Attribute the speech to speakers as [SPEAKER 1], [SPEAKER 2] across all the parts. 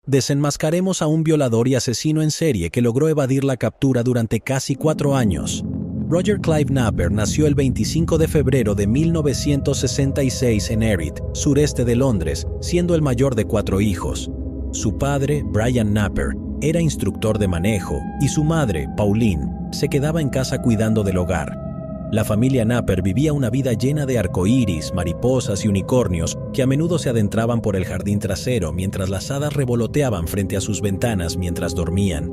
[SPEAKER 1] Desenmascaremos a un violador y asesino en serie que logró evadir la captura durante casi 4 años. Roger Clive Naper nació el 25 de febrero de 1966 en Erith, sureste de Londres, siendo el mayor de 4 hijos. Su padre, Brian Naper, era instructor de manejo y su madre, Pauline, se quedaba en casa cuidando del hogar. La familia Naper vivía una vida llena de arcoíris, mariposas y unicornios que a menudo se adentraban por el jardín trasero mientras las hadas revoloteaban frente a sus ventanas mientras dormían.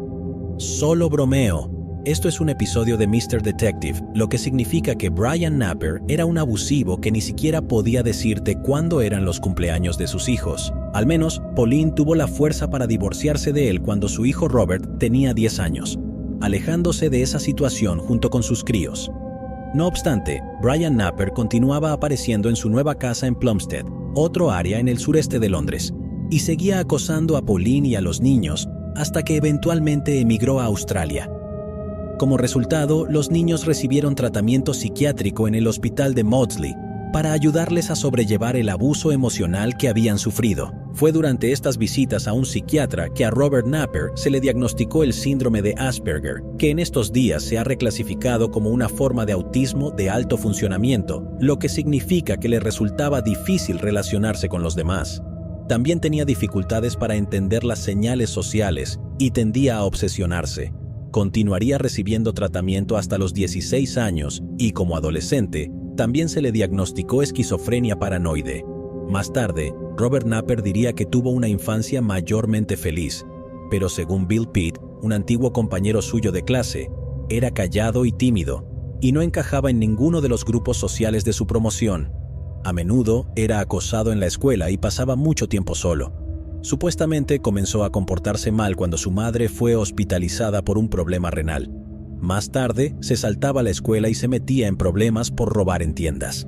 [SPEAKER 1] Solo bromeo. Esto es un episodio de Mr. Detective, lo que significa que Brian Naper era un abusivo que ni siquiera podía decirte cuándo eran los cumpleaños de sus hijos. Al menos, Pauline tuvo la fuerza para divorciarse de él cuando su hijo Robert tenía 10 años, alejándose de esa situación junto con sus críos. No obstante, Brian Naper continuaba apareciendo en su nueva casa en Plumstead, otro área en el sureste de Londres, y seguía acosando a Pauline y a los niños hasta que eventualmente emigró a Australia. Como resultado, los niños recibieron tratamiento psiquiátrico en el hospital de Maudsley para ayudarles a sobrellevar el abuso emocional que habían sufrido. Fue durante estas visitas a un psiquiatra que a Robert Naper se le diagnosticó el síndrome de Asperger, que en estos días se ha reclasificado como una forma de autismo de alto funcionamiento, lo que significa que le resultaba difícil relacionarse con los demás. También tenía dificultades para entender las señales sociales y tendía a obsesionarse. Continuaría recibiendo tratamiento hasta los 16 años y, como adolescente, también se le diagnosticó esquizofrenia paranoide. Más tarde, Robert Naper diría que tuvo una infancia mayormente feliz, pero según Bill Pitt, un antiguo compañero suyo de clase, era callado y tímido, y no encajaba en ninguno de los grupos sociales de su promoción. A menudo era acosado en la escuela y pasaba mucho tiempo solo. Supuestamente comenzó a comportarse mal cuando su madre fue hospitalizada por un problema renal. Más tarde, se saltaba la escuela y se metía en problemas por robar en tiendas.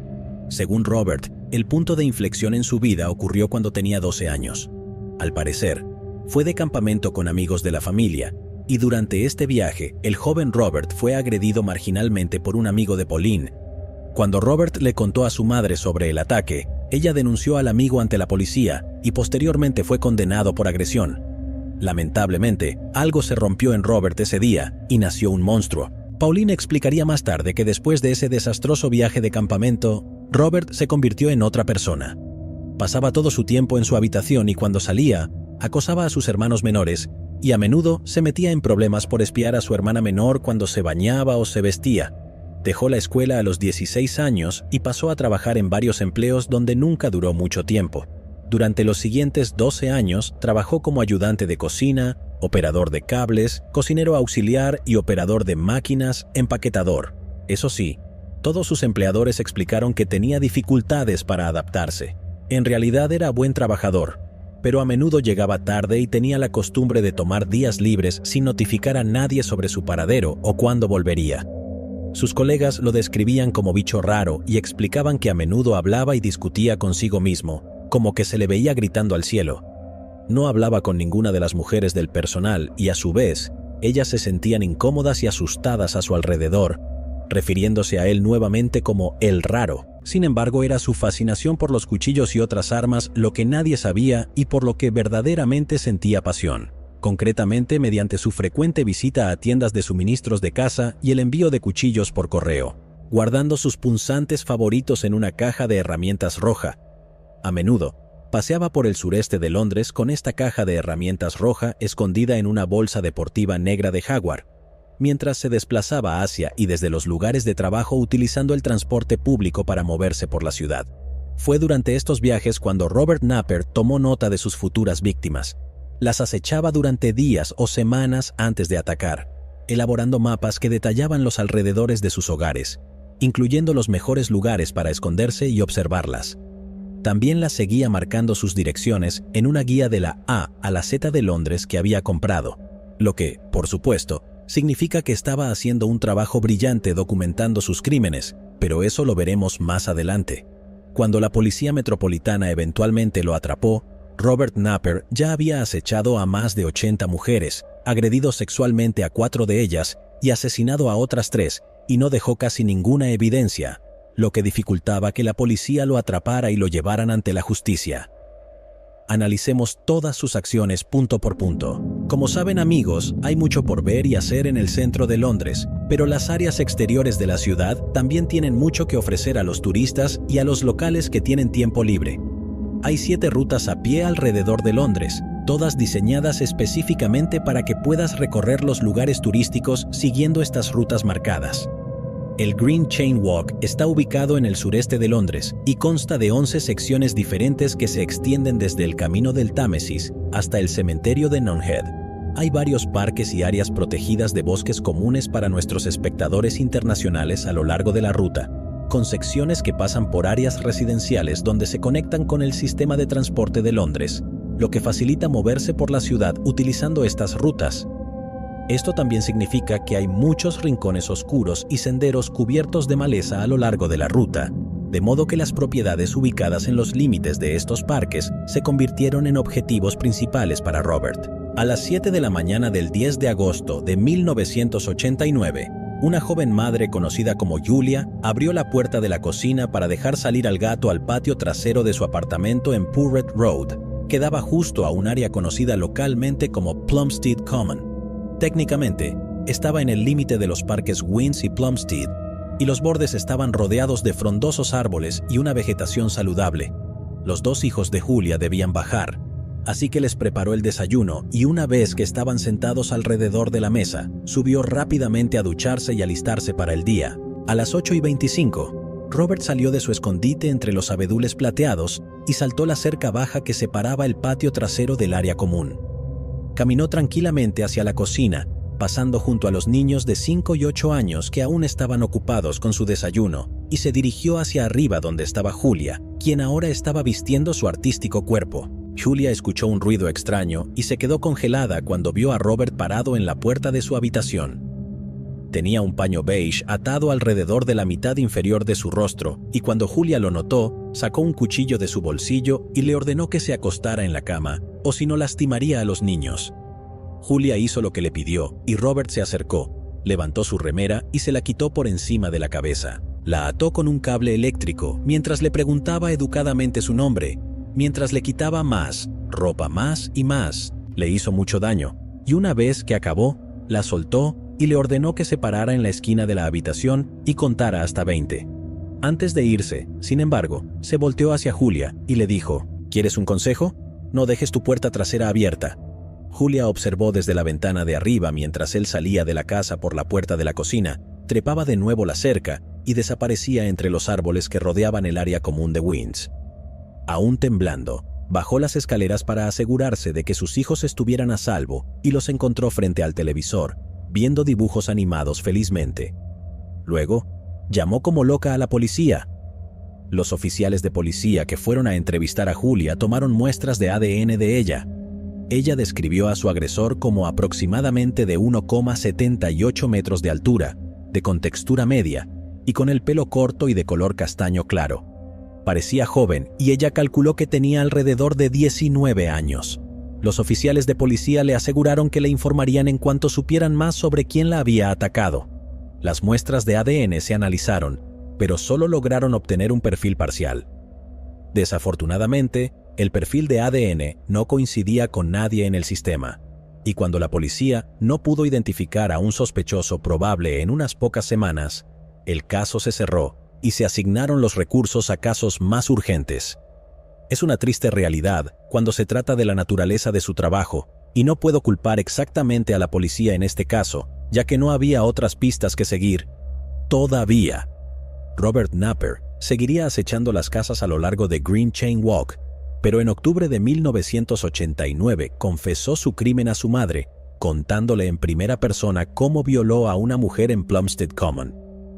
[SPEAKER 1] Según Robert, el punto de inflexión en su vida ocurrió cuando tenía 12 años. Al parecer, fue de campamento con amigos de la familia, y durante este viaje, el joven Robert fue agredido marginalmente por un amigo de Pauline. Cuando Robert le contó a su madre sobre el ataque, ella denunció al amigo ante la policía y posteriormente fue condenado por agresión. Lamentablemente, algo se rompió en Robert ese día y nació un monstruo. Pauline explicaría más tarde que después de ese desastroso viaje de campamento, Robert se convirtió en otra persona. Pasaba todo su tiempo en su habitación y cuando salía, acosaba a sus hermanos menores y a menudo se metía en problemas por espiar a su hermana menor cuando se bañaba o se vestía. Dejó la escuela a los 16 años y pasó a trabajar en varios empleos donde nunca duró mucho tiempo. Durante los siguientes 12 años trabajó como ayudante de cocina, operador de cables, cocinero auxiliar y operador de máquinas, empaquetador. Eso sí, todos sus empleadores explicaron que tenía dificultades para adaptarse. En realidad era buen trabajador, pero a menudo llegaba tarde y tenía la costumbre de tomar días libres sin notificar a nadie sobre su paradero o cuándo volvería. Sus colegas lo describían como bicho raro y explicaban que a menudo hablaba y discutía consigo mismo, como que se le veía gritando al cielo. No hablaba con ninguna de las mujeres del personal y a su vez, ellas se sentían incómodas y asustadas a su alrededor, refiriéndose a él nuevamente como el raro. Sin embargo, era su fascinación por los cuchillos y otras armas lo que nadie sabía y por lo que verdaderamente sentía pasión, concretamente mediante su frecuente visita a tiendas de suministros de caza y el envío de cuchillos por correo, guardando sus punzantes favoritos en una caja de herramientas roja. A menudo, paseaba por el sureste de Londres con esta caja de herramientas roja escondida en una bolsa deportiva negra de Jaguar, mientras se desplazaba hacia y desde los lugares de trabajo utilizando el transporte público para moverse por la ciudad. Fue durante estos viajes cuando Robert Naper tomó nota de sus futuras víctimas. Las acechaba durante días o semanas antes de atacar, elaborando mapas que detallaban los alrededores de sus hogares, incluyendo los mejores lugares para esconderse y observarlas. También las seguía marcando sus direcciones en una guía de la A a la Z de Londres que había comprado, lo que, por supuesto, significa que estaba haciendo un trabajo brillante documentando sus crímenes, pero eso lo veremos más adelante. Cuando la policía metropolitana eventualmente lo atrapó, Robert Naper ya había acechado a más de 80 mujeres, agredido sexualmente a 4 de ellas y asesinado a otras 3, y no dejó casi ninguna evidencia, lo que dificultaba que la policía lo atrapara y lo llevaran ante la justicia. Analicemos todas sus acciones punto por punto. Como saben, amigos, hay mucho por ver y hacer en el centro de Londres, pero las áreas exteriores de la ciudad también tienen mucho que ofrecer a los turistas y a los locales que tienen tiempo libre. Hay 7 rutas a pie alrededor de Londres, todas diseñadas específicamente para que puedas recorrer los lugares turísticos siguiendo estas rutas marcadas. El Green Chain Walk está ubicado en el sureste de Londres y consta de 11 secciones diferentes que se extienden desde el Camino del Támesis hasta el cementerio de Nunhead. Hay varios parques y áreas protegidas de bosques comunes para nuestros espectadores internacionales a lo largo de la ruta, con secciones que pasan por áreas residenciales donde se conectan con el sistema de transporte de Londres, lo que facilita moverse por la ciudad utilizando estas rutas. Esto también significa que hay muchos rincones oscuros y senderos cubiertos de maleza a lo largo de la ruta, de modo que las propiedades ubicadas en los límites de estos parques se convirtieron en objetivos principales para Robert. A las 7 de la mañana del 10 de agosto de 1989, una joven madre conocida como Julia abrió la puerta de la cocina para dejar salir al gato al patio trasero de su apartamento en Purrett Road, que daba justo a un área conocida localmente como Plumstead Common. Técnicamente, estaba en el límite de los parques Winds y Plumstead, y los bordes estaban rodeados de frondosos árboles y una vegetación saludable. Los 2 hijos de Julia debían bajar, así que les preparó el desayuno y una vez que estaban sentados alrededor de la mesa, subió rápidamente a ducharse y alistarse para el día. A las 8:25, Robert salió de su escondite entre los abedules plateados y saltó la cerca baja que separaba el patio trasero del área común. Caminó tranquilamente hacia la cocina, pasando junto a los niños de 5 y 8 años que aún estaban ocupados con su desayuno, y se dirigió hacia arriba donde estaba Julia, quien ahora estaba vistiendo su artístico cuerpo. Julia escuchó un ruido extraño y se quedó congelada cuando vio a Robert parado en la puerta de su habitación. Tenía un paño beige atado alrededor de la mitad inferior de su rostro, y cuando Julia lo notó, sacó un cuchillo de su bolsillo y le ordenó que se acostara en la cama, o si no lastimaría a los niños. Julia hizo lo que le pidió, y Robert se acercó, levantó su remera y se la quitó por encima de la cabeza. La ató con un cable eléctrico, mientras le preguntaba educadamente su nombre, mientras le quitaba más, ropa más y más. Le hizo mucho daño, y una vez que acabó, la soltó y le ordenó que se parara en la esquina de la habitación y contara hasta 20. Antes de irse, sin embargo, se volteó hacia Julia y le dijo: ¿Quieres un consejo? No dejes tu puerta trasera abierta. Julia observó desde la ventana de arriba mientras él salía de la casa por la puerta de la cocina, trepaba de nuevo la cerca y desaparecía entre los árboles que rodeaban el área común de Winds. Aún temblando, bajó las escaleras para asegurarse de que sus hijos estuvieran a salvo y los encontró frente al televisor, viendo dibujos animados felizmente. Luego, llamó como loca a la policía. Los oficiales de policía que fueron a entrevistar a Julia tomaron muestras de ADN de ella. Ella describió a su agresor como aproximadamente de 1,78 metros de altura, de contextura media, y con el pelo corto y de color castaño claro. Parecía joven y ella calculó que tenía alrededor de 19 años. Los oficiales de policía le aseguraron que le informarían en cuanto supieran más sobre quién la había atacado. Las muestras de ADN se analizaron, pero solo lograron obtener un perfil parcial. Desafortunadamente, el perfil de ADN no coincidía con nadie en el sistema, y cuando la policía no pudo identificar a un sospechoso probable en unas pocas semanas, el caso se cerró y se asignaron los recursos a casos más urgentes. Es una triste realidad cuando se trata de la naturaleza de su trabajo, y no puedo culpar exactamente a la policía en este caso, ya que no había otras pistas que seguir. Todavía. Robert Napper seguiría acechando las casas a lo largo de Green Chain Walk, pero en octubre de 1989 confesó su crimen a su madre, contándole en primera persona cómo violó a una mujer en Plumstead Common.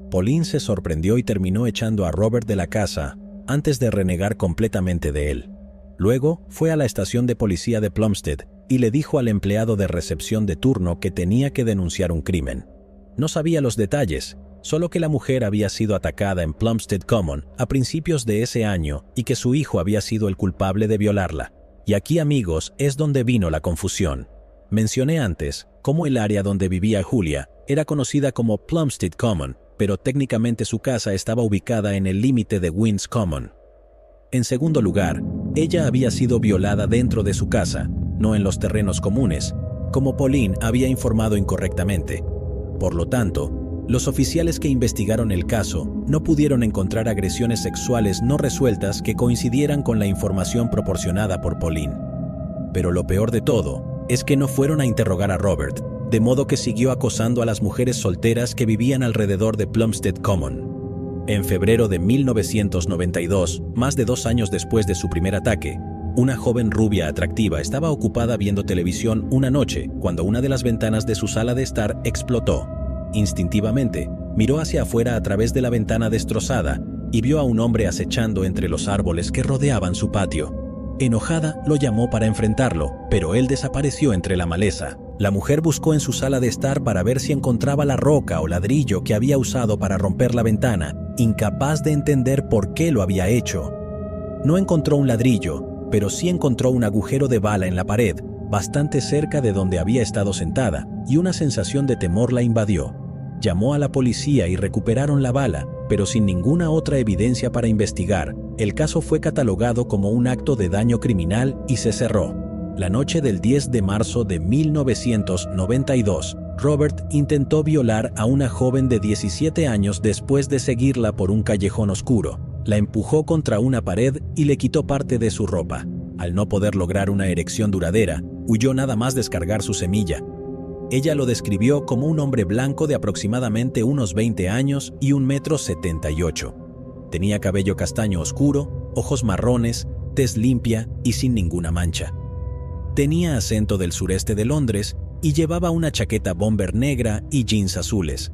[SPEAKER 1] Pauline se sorprendió y terminó echando a Robert de la casa antes de renegar completamente de él. Luego fue a la estación de policía de Plumstead y le dijo al empleado de recepción de turno que tenía que denunciar un crimen. No sabía los detalles, solo que la mujer había sido atacada en Plumstead Common a principios de ese año y que su hijo había sido el culpable de violarla. Y aquí, amigos, es donde vino la confusión. Mencioné antes cómo el área donde vivía Julia era conocida como Plumstead Common, pero técnicamente su casa estaba ubicada en el límite de Winds Common. En segundo lugar, Ella había sido violada dentro de su casa, no en los terrenos comunes, como Pauline había informado incorrectamente. Por lo tanto, los oficiales que investigaron el caso no pudieron encontrar agresiones sexuales no resueltas que coincidieran con la información proporcionada por Pauline. Pero lo peor de todo es que no fueron a interrogar a Robert, de modo que siguió acosando a las mujeres solteras que vivían alrededor de Plumstead Common. En febrero de 1992, más de 2 años después de su primer ataque, una joven rubia atractiva estaba ocupada viendo televisión una noche cuando una de las ventanas de su sala de estar explotó. Instintivamente, miró hacia afuera a través de la ventana destrozada y vio a un hombre acechando entre los árboles que rodeaban su patio. Enojada, lo llamó para enfrentarlo, pero él desapareció entre la maleza. La mujer buscó en su sala de estar para ver si encontraba la roca o ladrillo que había usado para romper la ventana, incapaz de entender por qué lo había hecho. No encontró un ladrillo, pero sí encontró un agujero de bala en la pared, bastante cerca de donde había estado sentada, y una sensación de temor la invadió. Llamó a la policía y recuperaron la bala, pero sin ninguna otra evidencia para investigar. El caso fue catalogado como un acto de daño criminal y se cerró. La noche del 10 de marzo de 1992, Robert intentó violar a una joven de 17 años después de seguirla por un callejón oscuro. La empujó contra una pared y le quitó parte de su ropa. Al no poder lograr una erección duradera, huyó nada más descargar su semilla. Ella lo describió como un hombre blanco de aproximadamente unos 20 años y 1,78 m. Tenía cabello castaño oscuro, ojos marrones, tez limpia y sin ninguna mancha. Tenía acento del sureste de Londres y llevaba una chaqueta bomber negra y jeans azules.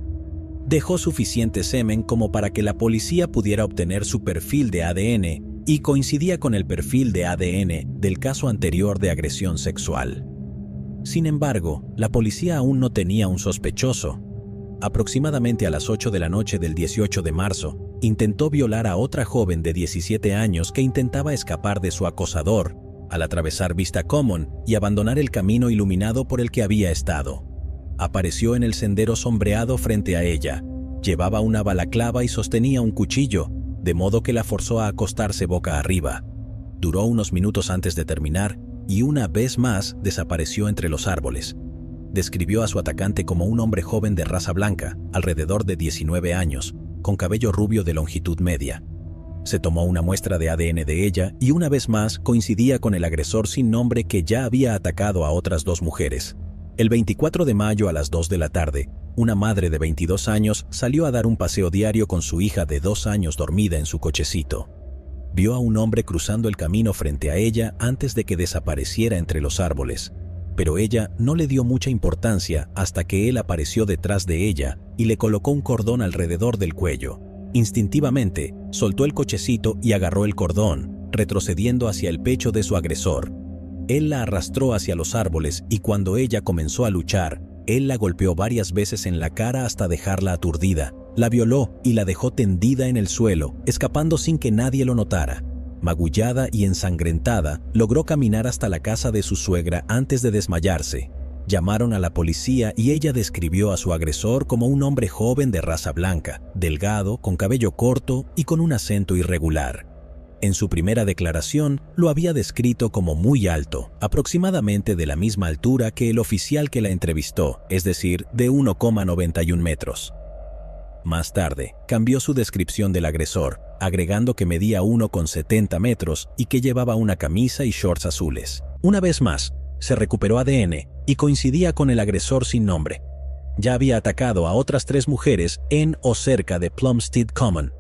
[SPEAKER 1] Dejó suficiente semen como para que la policía pudiera obtener su perfil de ADN y coincidía con el perfil de ADN del caso anterior de agresión sexual. Sin embargo, la policía aún no tenía un sospechoso. Aproximadamente a las 8 de la noche del 18 de marzo, intentó violar a otra joven de 17 años que intentaba escapar de su acosador, al atravesar Vista Common y abandonar el camino iluminado por el que había estado. Apareció en el sendero sombreado frente a ella. Llevaba una balaclava y sostenía un cuchillo, de modo que la forzó a acostarse boca arriba. Duró unos minutos antes de terminar y una vez más desapareció entre los árboles. Describió a su atacante como un hombre joven de raza blanca, alrededor de 19 años, con cabello rubio de longitud media. Se tomó una muestra de ADN de ella y una vez más coincidía con el agresor sin nombre que ya había atacado a otras 2 mujeres. El 24 de mayo a las 2 de la tarde, una madre de 22 años salió a dar un paseo diario con su hija de 2 años dormida en su cochecito. Vio a un hombre cruzando el camino frente a ella antes de que desapareciera entre los árboles, pero ella no le dio mucha importancia hasta que él apareció detrás de ella y le colocó un cordón alrededor del cuello. Instintivamente, soltó el cochecito y agarró el cordón, retrocediendo hacia el pecho de su agresor. Él la arrastró hacia los árboles y cuando ella comenzó a luchar, él la golpeó varias veces en la cara hasta dejarla aturdida. La violó y la dejó tendida en el suelo, escapando sin que nadie lo notara. Magullada y ensangrentada, logró caminar hasta la casa de su suegra antes de desmayarse. Llamaron a la policía y ella describió a su agresor como un hombre joven de raza blanca, delgado, con cabello corto y con un acento irregular. En su primera declaración, lo había descrito como muy alto, aproximadamente de la misma altura que el oficial que la entrevistó, es decir, de 1,91 metros. Más tarde, cambió su descripción del agresor, agregando que medía 1,70 metros y que llevaba una camisa y shorts azules. Una vez más, se recuperó ADN y coincidía con el agresor sin nombre. Ya había atacado a otras 3 mujeres en o cerca de Plumstead Common.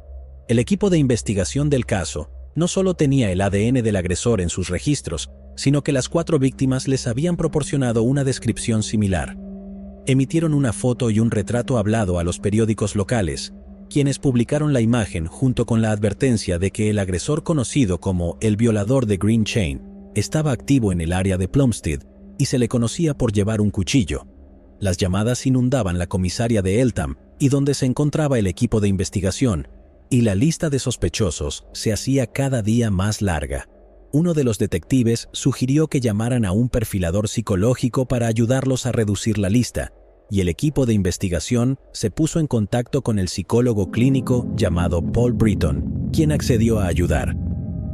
[SPEAKER 1] El equipo de investigación del caso no solo tenía el ADN del agresor en sus registros, sino que las 4 víctimas les habían proporcionado una descripción similar. Emitieron una foto y un retrato hablado a los periódicos locales, quienes publicaron la imagen junto con la advertencia de que el agresor conocido como el violador de Green Chain estaba activo en el área de Plumstead y se le conocía por llevar un cuchillo. Las llamadas inundaban la comisaría de Eltham y donde se encontraba el equipo de investigación, y la lista de sospechosos se hacía cada día más larga. Uno de los detectives sugirió que llamaran a un perfilador psicológico para ayudarlos a reducir la lista, y el equipo de investigación se puso en contacto con el psicólogo clínico llamado Paul Britton, quien accedió a ayudar.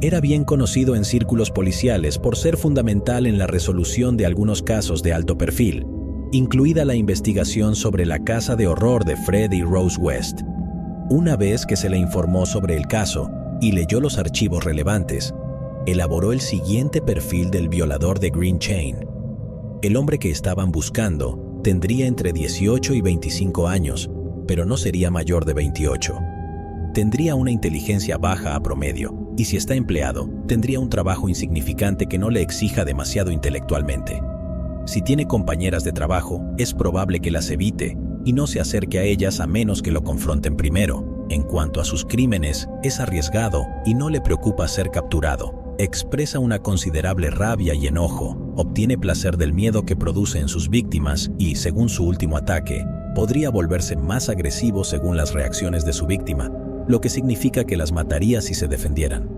[SPEAKER 1] Era bien conocido en círculos policiales por ser fundamental en la resolución de algunos casos de alto perfil, incluida la investigación sobre la casa de horror de Fred y Rose West. Una vez que se le informó sobre el caso y leyó los archivos relevantes, elaboró el siguiente perfil del violador de Green Chain. El hombre que estaban buscando tendría entre 18 y 25 años, pero no sería mayor de 28. Tendría una inteligencia baja a promedio, y si está empleado, tendría un trabajo insignificante que no le exija demasiado intelectualmente. Si tiene compañeras de trabajo, es probable que las evite y no se acerque a ellas a menos que lo confronten primero. En cuanto a sus crímenes, es arriesgado y no le preocupa ser capturado. Expresa una considerable rabia y enojo, obtiene placer del miedo que produce en sus víctimas y, según su último ataque, podría volverse más agresivo según las reacciones de su víctima, lo que significa que las mataría si se defendieran.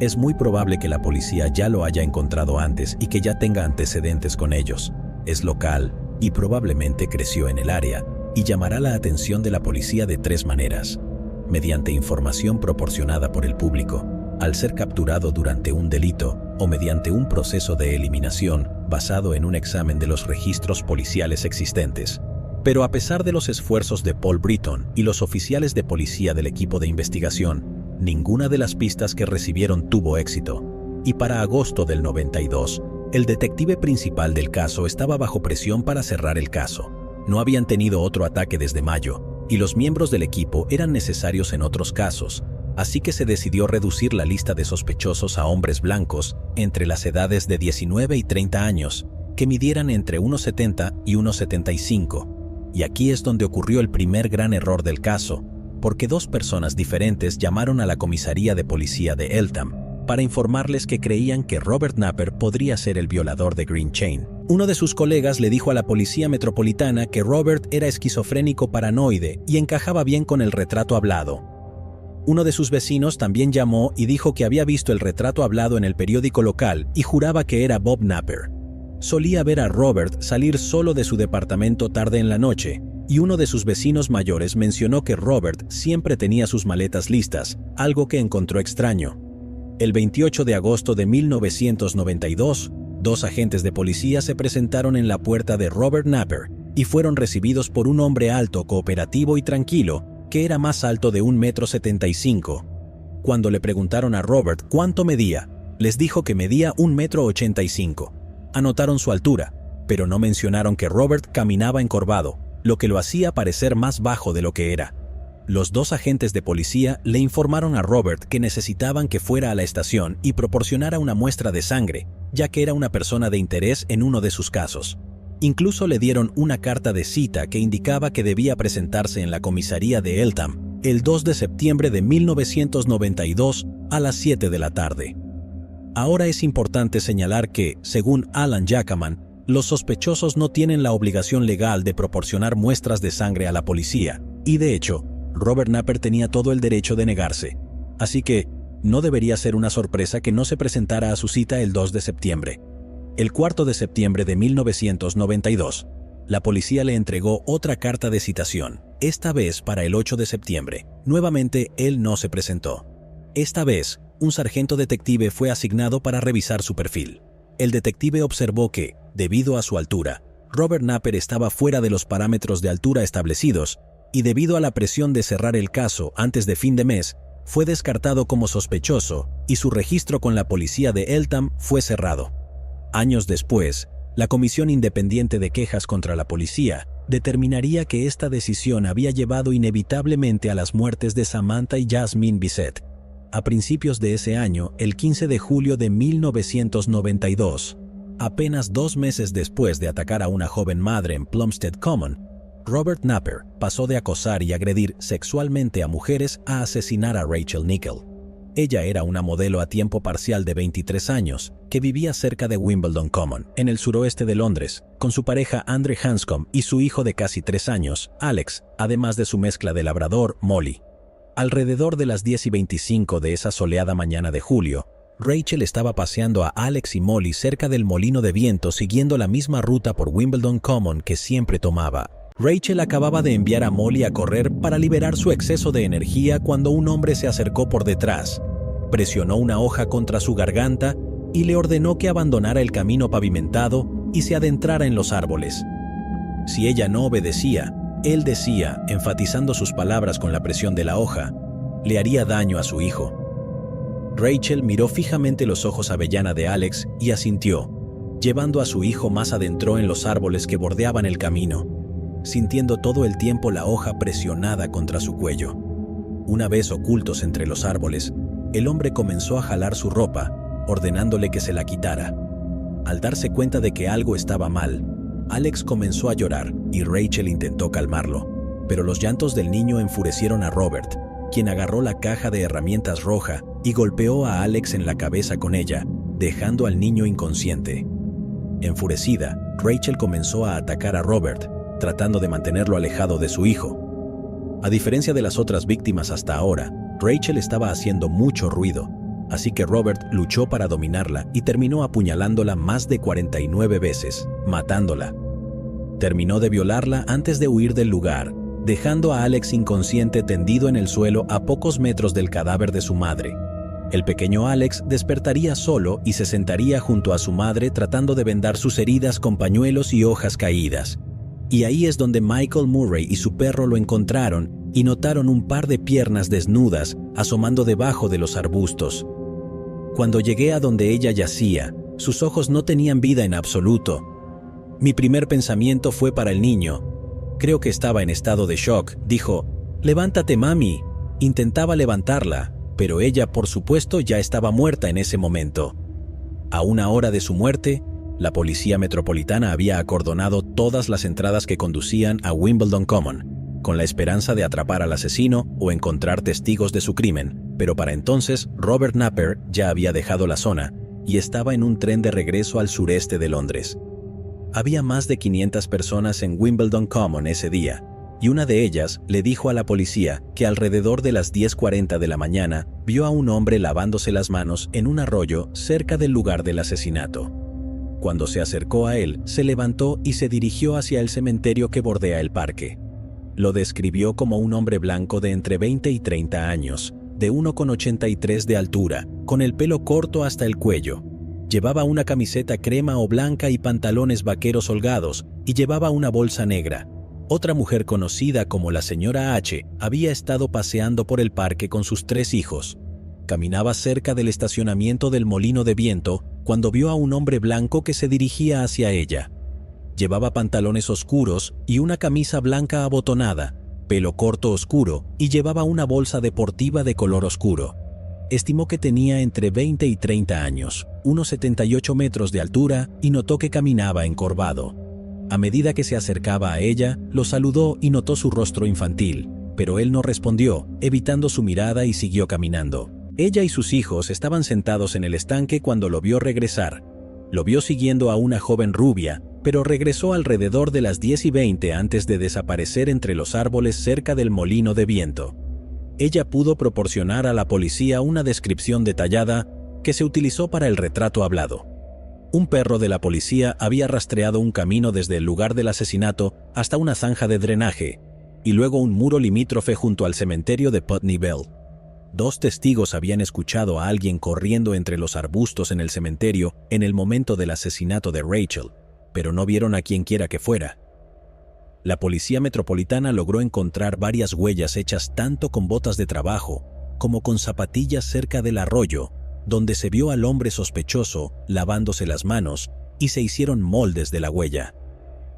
[SPEAKER 1] Es muy probable que la policía ya lo haya encontrado antes y que ya tenga antecedentes con ellos. Es local y probablemente creció en el área y llamará la atención de la policía de 3 maneras: mediante información proporcionada por el público, al ser capturado durante un delito o mediante un proceso de eliminación basado en un examen de los registros policiales existentes. Pero a pesar de los esfuerzos de Paul Britton y los oficiales de policía del equipo de investigación, ninguna de las pistas que recibieron tuvo éxito. Y para agosto del 92, el detective principal del caso estaba bajo presión para cerrar el caso. No habían tenido otro ataque desde mayo, y los miembros del equipo eran necesarios en otros casos, así que se decidió reducir la lista de sospechosos a hombres blancos entre las edades de 19 y 30 años, que midieran entre 1,70 y 1,75. Y aquí es donde ocurrió el primer gran error del caso, porque 2 personas diferentes llamaron a la comisaría de policía de Eltham para informarles que creían que Robert Napper podría ser el violador de Green Chain. Uno de sus colegas le dijo a la policía metropolitana que Robert era esquizofrénico paranoide y encajaba bien con el retrato hablado. Uno de sus vecinos también llamó y dijo que había visto el retrato hablado en el periódico local y juraba que era Bob Napper. Solía ver a Robert salir solo de su departamento tarde en la noche, y uno de sus vecinos mayores mencionó que Robert siempre tenía sus maletas listas, algo que encontró extraño. El 28 de agosto de 1992, 2 agentes de policía se presentaron en la puerta de Robert Napper y fueron recibidos por un hombre alto, cooperativo y tranquilo, que era más alto de 1,75 m. Cuando le preguntaron a Robert cuánto medía, les dijo que medía 1,85 m. Anotaron su altura, pero no mencionaron que Robert caminaba encorvado, lo que lo hacía parecer más bajo de lo que era. Los 2 agentes de policía le informaron a Robert que necesitaban que fuera a la estación y proporcionara una muestra de sangre, ya que era una persona de interés en uno de sus casos. Incluso le dieron una carta de cita que indicaba que debía presentarse en la comisaría de Eltham el 2 de septiembre de 1992 a las 7 de la tarde. Ahora es importante señalar que, según Alan Jackman, los sospechosos no tienen la obligación legal de proporcionar muestras de sangre a la policía, y de hecho, Robert Napper tenía todo el derecho de negarse. Así que, no debería ser una sorpresa que no se presentara a su cita el 2 de septiembre. El 4 de septiembre de 1992, la policía le entregó otra carta de citación, esta vez para el 8 de septiembre. Nuevamente, él no se presentó. Esta vez, un sargento detective fue asignado para revisar su perfil. El detective observó que, debido a su altura, Robert Napper estaba fuera de los parámetros de altura establecidos y debido a la presión de cerrar el caso antes de fin de mes, fue descartado como sospechoso y su registro con la policía de Eltham fue cerrado. Años después, la Comisión Independiente de Quejas contra la Policía determinaría que esta decisión había llevado inevitablemente a las muertes de Samantha y Jasmine Bissett. A principios de ese año, el 15 de julio de 1992, apenas 2 meses después de atacar a una joven madre en Plumstead Common, Robert Napper pasó de acosar y agredir sexualmente a mujeres a asesinar a Rachel Nickel. Ella era una modelo a tiempo parcial de 23 años que vivía cerca de Wimbledon Common, en el suroeste de Londres, con su pareja Andre Hanscom y su hijo de casi 3 años, Alex, además de su mezcla de labrador, Molly. Alrededor de las 10:25 de esa soleada mañana de julio, Rachel estaba paseando a Alex y Molly cerca del molino de viento siguiendo la misma ruta por Wimbledon Common que siempre tomaba. Rachel acababa de enviar a Molly a correr para liberar su exceso de energía cuando un hombre se acercó por detrás. presionó una hoja contra su garganta y le ordenó que abandonara el camino pavimentado y se adentrara en los árboles. Si ella no obedecía, él decía, enfatizando sus palabras con la presión de la hoja, le haría daño a su hijo. Rachel miró fijamente los ojos avellana de Alex y asintió, llevando a su hijo más adentro en los árboles que bordeaban el camino, sintiendo todo el tiempo la hoja presionada contra su cuello. Una vez ocultos entre los árboles, el hombre comenzó a jalar su ropa, ordenándole que se la quitara. Al darse cuenta de que algo estaba mal, Alex comenzó a llorar y Rachel intentó calmarlo, pero los llantos del niño enfurecieron a Robert, quien agarró la caja de herramientas roja y golpeó a Alex en la cabeza con ella, dejando al niño inconsciente. Enfurecida, Rachel comenzó a atacar a Robert, tratando de mantenerlo alejado de su hijo. A diferencia de las otras víctimas hasta ahora, Rachel estaba haciendo mucho ruido, así que Robert luchó para dominarla y terminó apuñalándola más de 49 veces, matándola. Terminó de violarla antes de huir del lugar, dejando a Alex inconsciente tendido en el suelo a pocos metros del cadáver de su madre. El pequeño Alex despertaría solo y se sentaría junto a su madre tratando de vendar sus heridas con pañuelos y hojas caídas. Y ahí es donde Michael Murray y su perro lo encontraron y notaron un par de piernas desnudas asomando debajo de los arbustos. Cuando llegué a donde ella yacía, sus ojos no tenían vida en absoluto. Mi primer pensamiento fue para el niño. Creo que estaba en estado de shock. Dijo, «Levántate, mami». Intentaba levantarla, pero ella, por supuesto, ya estaba muerta en ese momento. A una hora de su muerte, la policía metropolitana había acordonado todas las entradas que conducían a Wimbledon Common, con la esperanza de atrapar al asesino o encontrar testigos de su crimen, pero para entonces Robert Napper ya había dejado la zona y estaba en un tren de regreso al sureste de Londres. Había más de 500 personas en Wimbledon Common ese día, y una de ellas le dijo a la policía que alrededor de las 10:40 de la mañana vio a un hombre lavándose las manos en un arroyo cerca del lugar del asesinato. Cuando se acercó a él, se levantó y se dirigió hacia el cementerio que bordea el parque. Lo describió como un hombre blanco de entre 20 y 30 años, de 1,83 de altura, con el pelo corto hasta el cuello. Llevaba una camiseta crema o blanca y pantalones vaqueros holgados, y llevaba una bolsa negra. Otra mujer conocida como la señora H había estado paseando por el parque con sus 3 hijos. Caminaba cerca del estacionamiento del molino de viento cuando vio a un hombre blanco que se dirigía hacia ella. Llevaba pantalones oscuros y una camisa blanca abotonada, pelo corto oscuro y llevaba una bolsa deportiva de color oscuro. Estimó que tenía entre 20 y 30 años, unos 78 metros de altura y notó que caminaba encorvado. A medida que se acercaba a ella, lo saludó y notó su rostro infantil, pero él no respondió, evitando su mirada y siguió caminando. Ella y sus hijos estaban sentados en el estanque cuando lo vio regresar. Lo vio siguiendo a una joven rubia, pero regresó alrededor de las 10:20 antes de desaparecer entre los árboles cerca del molino de viento. Ella pudo proporcionar a la policía una descripción detallada que se utilizó para el retrato hablado. Un perro de la policía había rastreado un camino desde el lugar del asesinato hasta una zanja de drenaje, y luego un muro limítrofe junto al cementerio de Putney Vale. 2 testigos habían escuchado a alguien corriendo entre los arbustos en el cementerio en el momento del asesinato de Rachel, pero no vieron a quienquiera que fuera. La policía metropolitana logró encontrar varias huellas hechas tanto con botas de trabajo como con zapatillas cerca del arroyo, donde se vio al hombre sospechoso lavándose las manos y se hicieron moldes de la huella.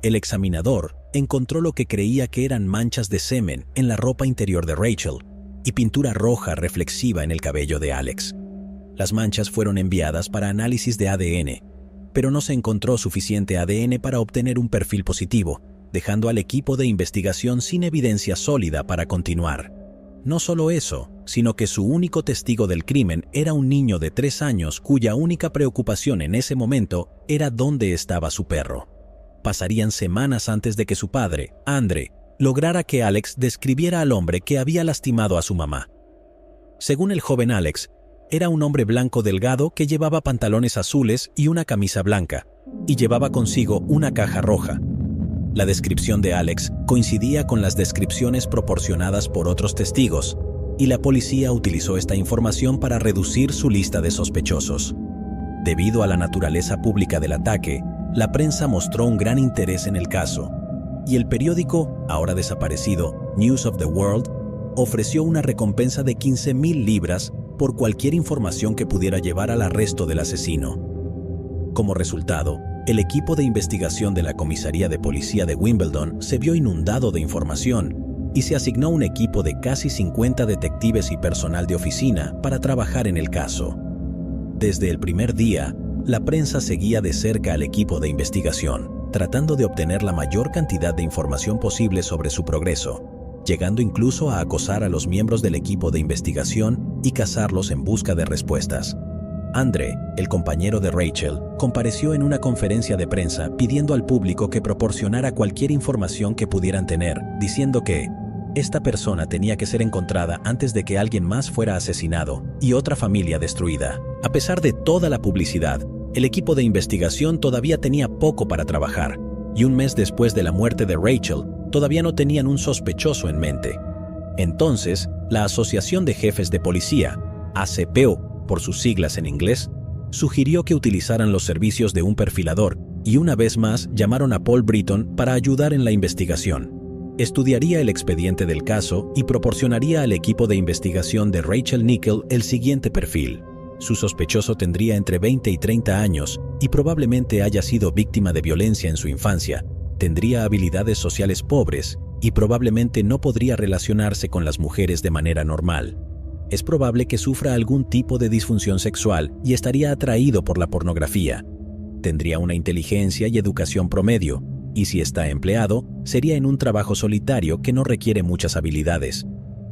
[SPEAKER 1] El examinador encontró lo que creía que eran manchas de semen en la ropa interior de Rachel y pintura roja reflexiva en el cabello de Alex. Las manchas fueron enviadas para análisis de ADN, pero no se encontró suficiente ADN para obtener un perfil positivo, dejando al equipo de investigación sin evidencia sólida para continuar. No solo eso, sino que su único testigo del crimen era un niño de 3 años cuya única preocupación en ese momento era dónde estaba su perro. Pasarían semanas antes de que su padre, Andre, lograra que Alex describiera al hombre que había lastimado a su mamá. Según el joven Alex, era un hombre blanco delgado que llevaba pantalones azules y una camisa blanca, y llevaba consigo una caja roja. La descripción de Alex coincidía con las descripciones proporcionadas por otros testigos, y la policía utilizó esta información para reducir su lista de sospechosos. Debido a la naturaleza pública del ataque, la prensa mostró un gran interés en el caso, y el periódico, ahora desaparecido, News of the World, ofreció una recompensa de 15,000 libras por cualquier información que pudiera llevar al arresto del asesino. Como resultado, el equipo de investigación de la Comisaría de Policía de Wimbledon se vio inundado de información y se asignó un equipo de casi 50 detectives y personal de oficina para trabajar en el caso. Desde el primer día, la prensa seguía de cerca al equipo de investigación, tratando de obtener la mayor cantidad de información posible sobre su progreso, llegando incluso a acosar a los miembros del equipo de investigación y cazarlos en busca de respuestas. Andre, el compañero de Rachel, compareció en una conferencia de prensa pidiendo al público que proporcionara cualquier información que pudieran tener, diciendo que esta persona tenía que ser encontrada antes de que alguien más fuera asesinado y otra familia destruida. A pesar de toda la publicidad, el equipo de investigación todavía tenía poco para trabajar, y un mes después de la muerte de Rachel, todavía no tenían un sospechoso en mente. Entonces, la Asociación de Jefes de Policía, ACPO, por sus siglas en inglés, sugirió que utilizaran los servicios de un perfilador y una vez más llamaron a Paul Britton para ayudar en la investigación. Estudiaría el expediente del caso y proporcionaría al equipo de investigación de Rachel Nickell el siguiente perfil. Su sospechoso tendría entre 20 y 30 años y probablemente haya sido víctima de violencia en su infancia. Tendría habilidades sociales pobres y probablemente no podría relacionarse con las mujeres de manera normal. Es probable que sufra algún tipo de disfunción sexual y estaría atraído por la pornografía. Tendría una inteligencia y educación promedio, y si está empleado, sería en un trabajo solitario que no requiere muchas habilidades.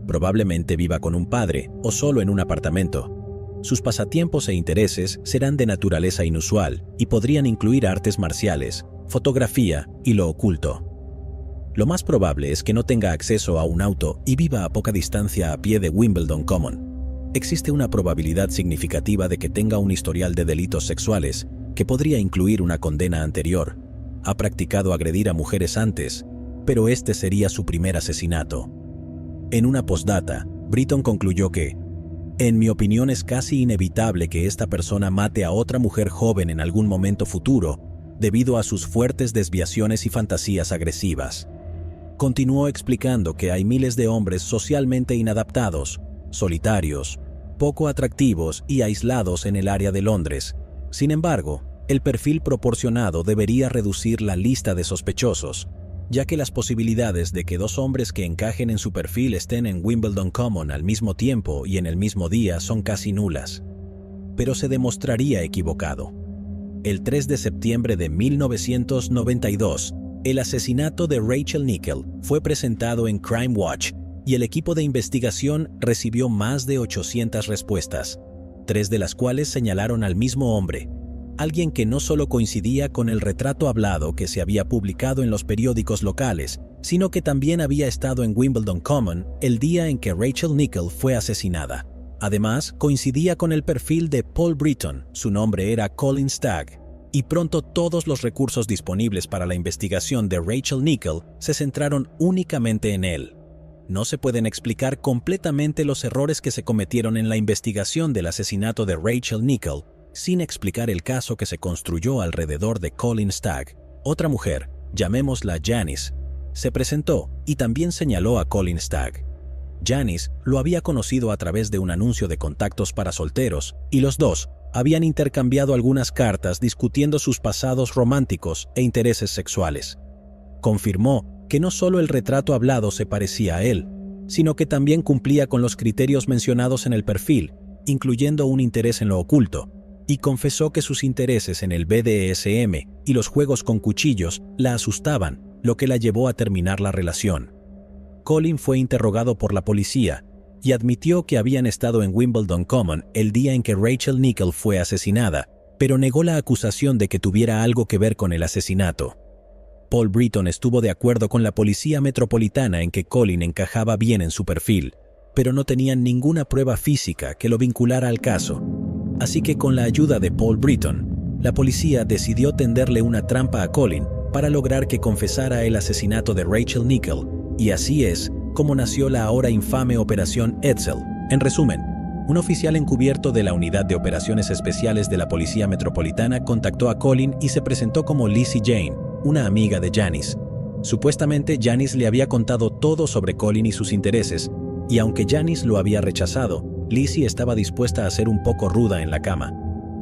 [SPEAKER 1] Probablemente viva con un padre o solo en un apartamento. Sus pasatiempos e intereses serán de naturaleza inusual y podrían incluir artes marciales, fotografía y lo oculto. Lo más probable es que no tenga acceso a un auto y viva a poca distancia a pie de Wimbledon Common. Existe una probabilidad significativa de que tenga un historial de delitos sexuales, que podría incluir una condena anterior. Ha practicado agredir a mujeres antes, pero este sería su primer asesinato. En una postdata, Britton concluyó que, en mi opinión es casi inevitable que esta persona mate a otra mujer joven en algún momento futuro, debido a sus fuertes desviaciones y fantasías agresivas. Continuó explicando que hay miles de hombres socialmente inadaptados, solitarios, poco atractivos y aislados en el área de Londres. Sin embargo, el perfil proporcionado debería reducir la lista de sospechosos, ya que las posibilidades de que dos hombres que encajen en su perfil estén en Wimbledon Common al mismo tiempo y en el mismo día son casi nulas. Pero se demostraría equivocado. El 3 de septiembre de 1992, el asesinato de Rachel Nickell fue presentado en Crime Watch y el equipo de investigación recibió más de 800 respuestas, 3 de las cuales señalaron al mismo hombre, alguien que no solo coincidía con el retrato hablado que se había publicado en los periódicos locales, sino que también había estado en Wimbledon Common el día en que Rachel Nickell fue asesinada. Además, coincidía con el perfil de Paul Britton, su nombre era Colin Stagg, y pronto todos los recursos disponibles para la investigación de Rachel Nickell se centraron únicamente en él. No se pueden explicar completamente los errores que se cometieron en la investigación del asesinato de Rachel Nickell sin explicar el caso que se construyó alrededor de Colin Stagg. Otra mujer, llamémosla Janice, se presentó y también señaló a Colin Stagg. Janice lo había conocido a través de un anuncio de contactos para solteros y los dos habían intercambiado algunas cartas discutiendo sus pasados románticos e intereses sexuales. Confirmó que no solo el retrato hablado se parecía a él, sino que también cumplía con los criterios mencionados en el perfil, incluyendo un interés en lo oculto, y confesó que sus intereses en el BDSM y los juegos con cuchillos la asustaban, lo que la llevó a terminar la relación. Colin fue interrogado por la policía y admitió que habían estado en Wimbledon Common el día en que Rachel Nickell fue asesinada, pero negó la acusación de que tuviera algo que ver con el asesinato. Paul Britton estuvo de acuerdo con la policía metropolitana en que Colin encajaba bien en su perfil, pero no tenían ninguna prueba física que lo vinculara al caso. Así que con la ayuda de Paul Britton, la policía decidió tenderle una trampa a Colin para lograr que confesara el asesinato de Rachel Nickell, y así es como nació la ahora infame Operación Edsel. En resumen, un oficial encubierto de la Unidad de Operaciones Especiales de la Policía Metropolitana contactó a Colin y se presentó como Lizzie Jane, una amiga de Janice. Supuestamente, Janice le había contado todo sobre Colin y sus intereses, y aunque Janice lo había rechazado, Lizzie estaba dispuesta a ser un poco ruda en la cama.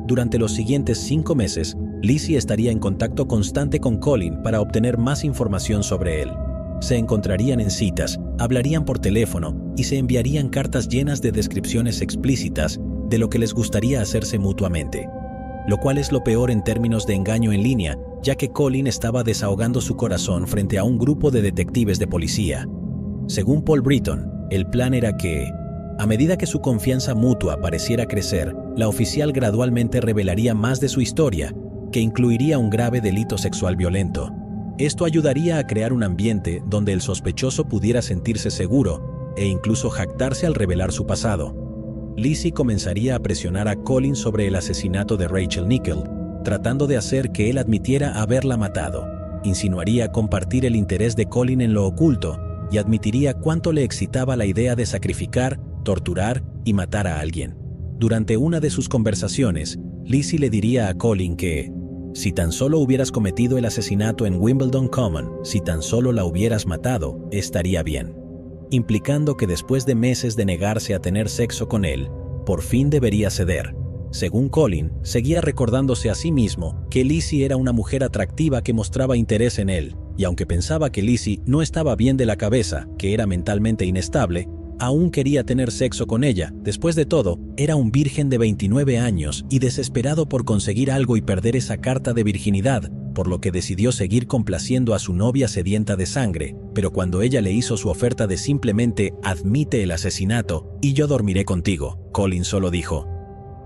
[SPEAKER 1] Durante los siguientes 5 meses, Lizzie estaría en contacto constante con Colin para obtener más información sobre él. Se encontrarían en citas, hablarían por teléfono y se enviarían cartas llenas de descripciones explícitas de lo que les gustaría hacerse mutuamente. Lo cual es lo peor en términos de engaño en línea, ya que Colin estaba desahogando su corazón frente a un grupo de detectives de policía. Según Paul Britton, el plan era que, a medida que su confianza mutua pareciera crecer, la oficial gradualmente revelaría más de su historia, que incluiría un grave delito sexual violento. Esto ayudaría a crear un ambiente donde el sospechoso pudiera sentirse seguro e incluso jactarse al revelar su pasado. Lizzie comenzaría a presionar a Colin sobre el asesinato de Rachel Nichol, tratando de hacer que él admitiera haberla matado. Insinuaría compartir el interés de Colin en lo oculto y admitiría cuánto le excitaba la idea de sacrificar, torturar y matar a alguien. Durante una de sus conversaciones, Lizzie le diría a Colin que, si tan solo hubieras cometido el asesinato en Wimbledon Common, si tan solo la hubieras matado, estaría bien. Implicando que después de meses de negarse a tener sexo con él, por fin debería ceder. Según Colin, seguía recordándose a sí mismo que Lizzie era una mujer atractiva que mostraba interés en él, y aunque pensaba que Lizzie no estaba bien de la cabeza, que era mentalmente inestable, aún quería tener sexo con ella. Después de todo, era un virgen de 29 años y desesperado por conseguir algo y perder esa carta de virginidad, por lo que decidió seguir complaciendo a su novia sedienta de sangre, pero cuando ella le hizo su oferta de simplemente admite el asesinato y yo dormiré contigo, Colin solo dijo,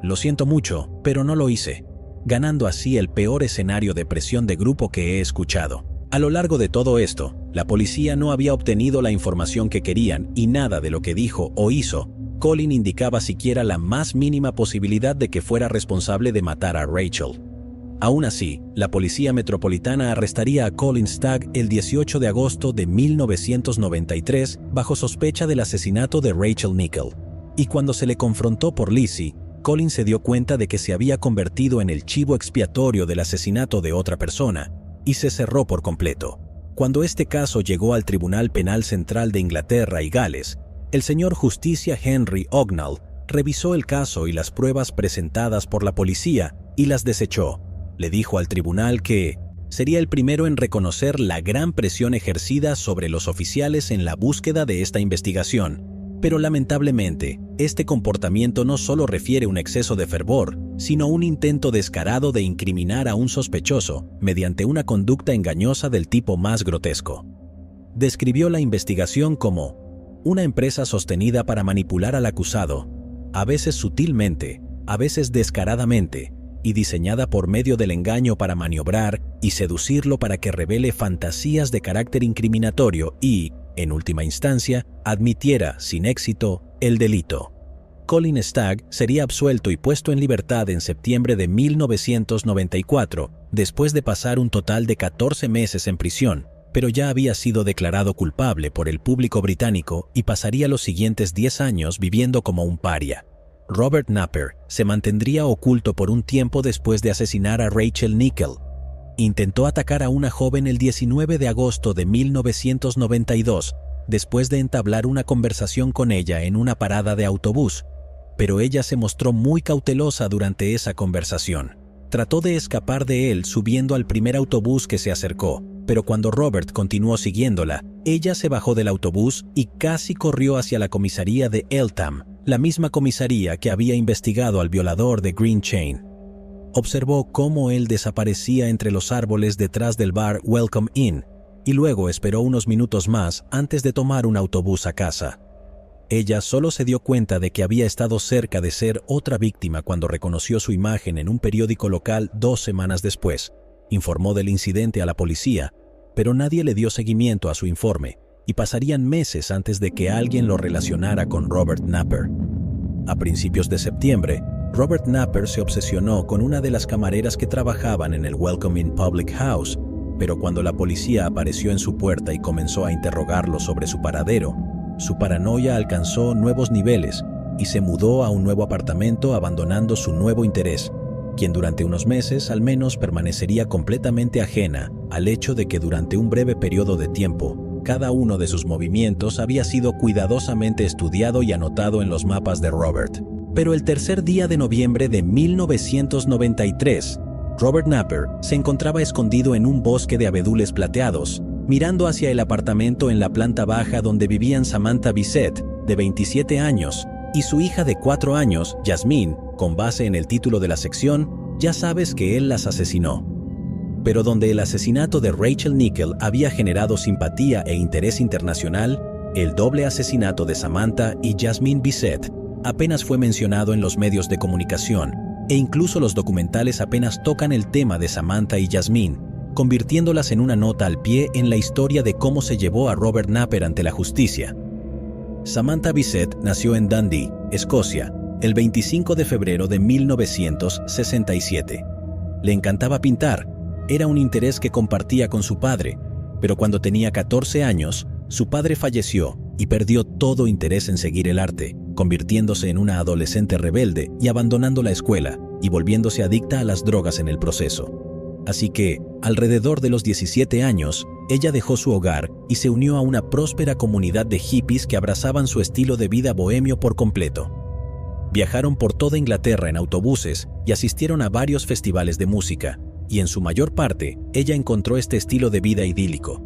[SPEAKER 1] lo siento mucho, pero no lo hice, ganando así el peor escenario de presión de grupo que he escuchado. A lo largo de todo esto, la policía no había obtenido la información que querían y nada de lo que dijo o hizo, Colin indicaba siquiera la más mínima posibilidad de que fuera responsable de matar a Rachel. Aún así, la policía metropolitana arrestaría a Colin Stagg el 18 de agosto de 1993 bajo sospecha del asesinato de Rachel Nichol. Y cuando se le confrontó por Lizzie, Colin se dio cuenta de que se había convertido en el chivo expiatorio del asesinato de otra persona, y se cerró por completo. Cuando este caso llegó al Tribunal Penal Central de Inglaterra y Gales, el señor Justicia Henry Ognall revisó el caso y las pruebas presentadas por la policía y las desechó. Le dijo al tribunal que sería el primero en reconocer la gran presión ejercida sobre los oficiales en la búsqueda de esta investigación. Pero lamentablemente, este comportamiento no solo refiere un exceso de fervor, sino un intento descarado de incriminar a un sospechoso mediante una conducta engañosa del tipo más grotesco. Describió la investigación como una empresa sostenida para manipular al acusado, a veces sutilmente, a veces descaradamente, y diseñada por medio del engaño para maniobrar y seducirlo para que revele fantasías de carácter incriminatorio y, en última instancia, admitiera, sin éxito, el delito. Colin Stagg sería absuelto y puesto en libertad en septiembre de 1994, después de pasar un total de 14 meses en prisión, pero ya había sido declarado culpable por el público británico y pasaría los siguientes 10 años viviendo como un paria. Robert Napper se mantendría oculto por un tiempo después de asesinar a Rachel Nichol. Intentó atacar a una joven el 19 de agosto de 1992, después de entablar una conversación con ella en una parada de autobús, pero ella se mostró muy cautelosa durante esa conversación. Trató de escapar de él subiendo al primer autobús que se acercó, pero cuando Robert continuó siguiéndola, ella se bajó del autobús y casi corrió hacia la comisaría de Eltham, la misma comisaría que había investigado al violador de Green Chain. Observó cómo él desaparecía entre los árboles detrás del bar Welcome Inn, y luego esperó unos minutos más antes de tomar un autobús a casa. Ella solo se dio cuenta de que había estado cerca de ser otra víctima cuando reconoció su imagen en un periódico local 2 semanas después. Informó del incidente a la policía, pero nadie le dio seguimiento a su informe, y pasarían meses antes de que alguien lo relacionara con Robert Napper. A principios de septiembre, Robert Napper se obsesionó con una de las camareras que trabajaban en el Welcome Inn Public House, pero cuando la policía apareció en su puerta y comenzó a interrogarlo sobre su paradero, Su paranoia alcanzó nuevos niveles y se mudó a un nuevo apartamento abandonando su nuevo interés, quien durante unos meses al menos permanecería completamente ajena al hecho de que durante un breve periodo de tiempo, cada uno de sus movimientos había sido cuidadosamente estudiado y anotado en los mapas de Robert. Pero el tercer día de noviembre de 1993, Robert Napper se encontraba escondido en un bosque de abedules plateados, mirando hacia el apartamento en la planta baja donde vivían Samantha Bissett, de 27 años, y su hija de 4 años, Jasmine. Con base en el título de la sección, ya sabes que él las asesinó. Pero donde el asesinato de Rachel Nickell había generado simpatía e interés internacional, el doble asesinato de Samantha y Jasmine Bissett apenas fue mencionado en los medios de comunicación, e incluso los documentales apenas tocan el tema de Samantha y Jasmine, convirtiéndolas en una nota al pie en la historia de cómo se llevó a Robert Napper ante la justicia. Samantha Bissett nació en Dundee, Escocia, el 25 de febrero de 1967. Le encantaba pintar, era un interés que compartía con su padre, pero cuando tenía 14 años, su padre falleció y perdió todo interés en seguir el arte, convirtiéndose en una adolescente rebelde y abandonando la escuela y volviéndose adicta a las drogas en el proceso. Así que, alrededor de los 17 años, ella dejó su hogar y se unió a una próspera comunidad de hippies que abrazaban su estilo de vida bohemio por completo. Viajaron por toda Inglaterra en autobuses y asistieron a varios festivales de música, y en su mayor parte, ella encontró este estilo de vida idílico.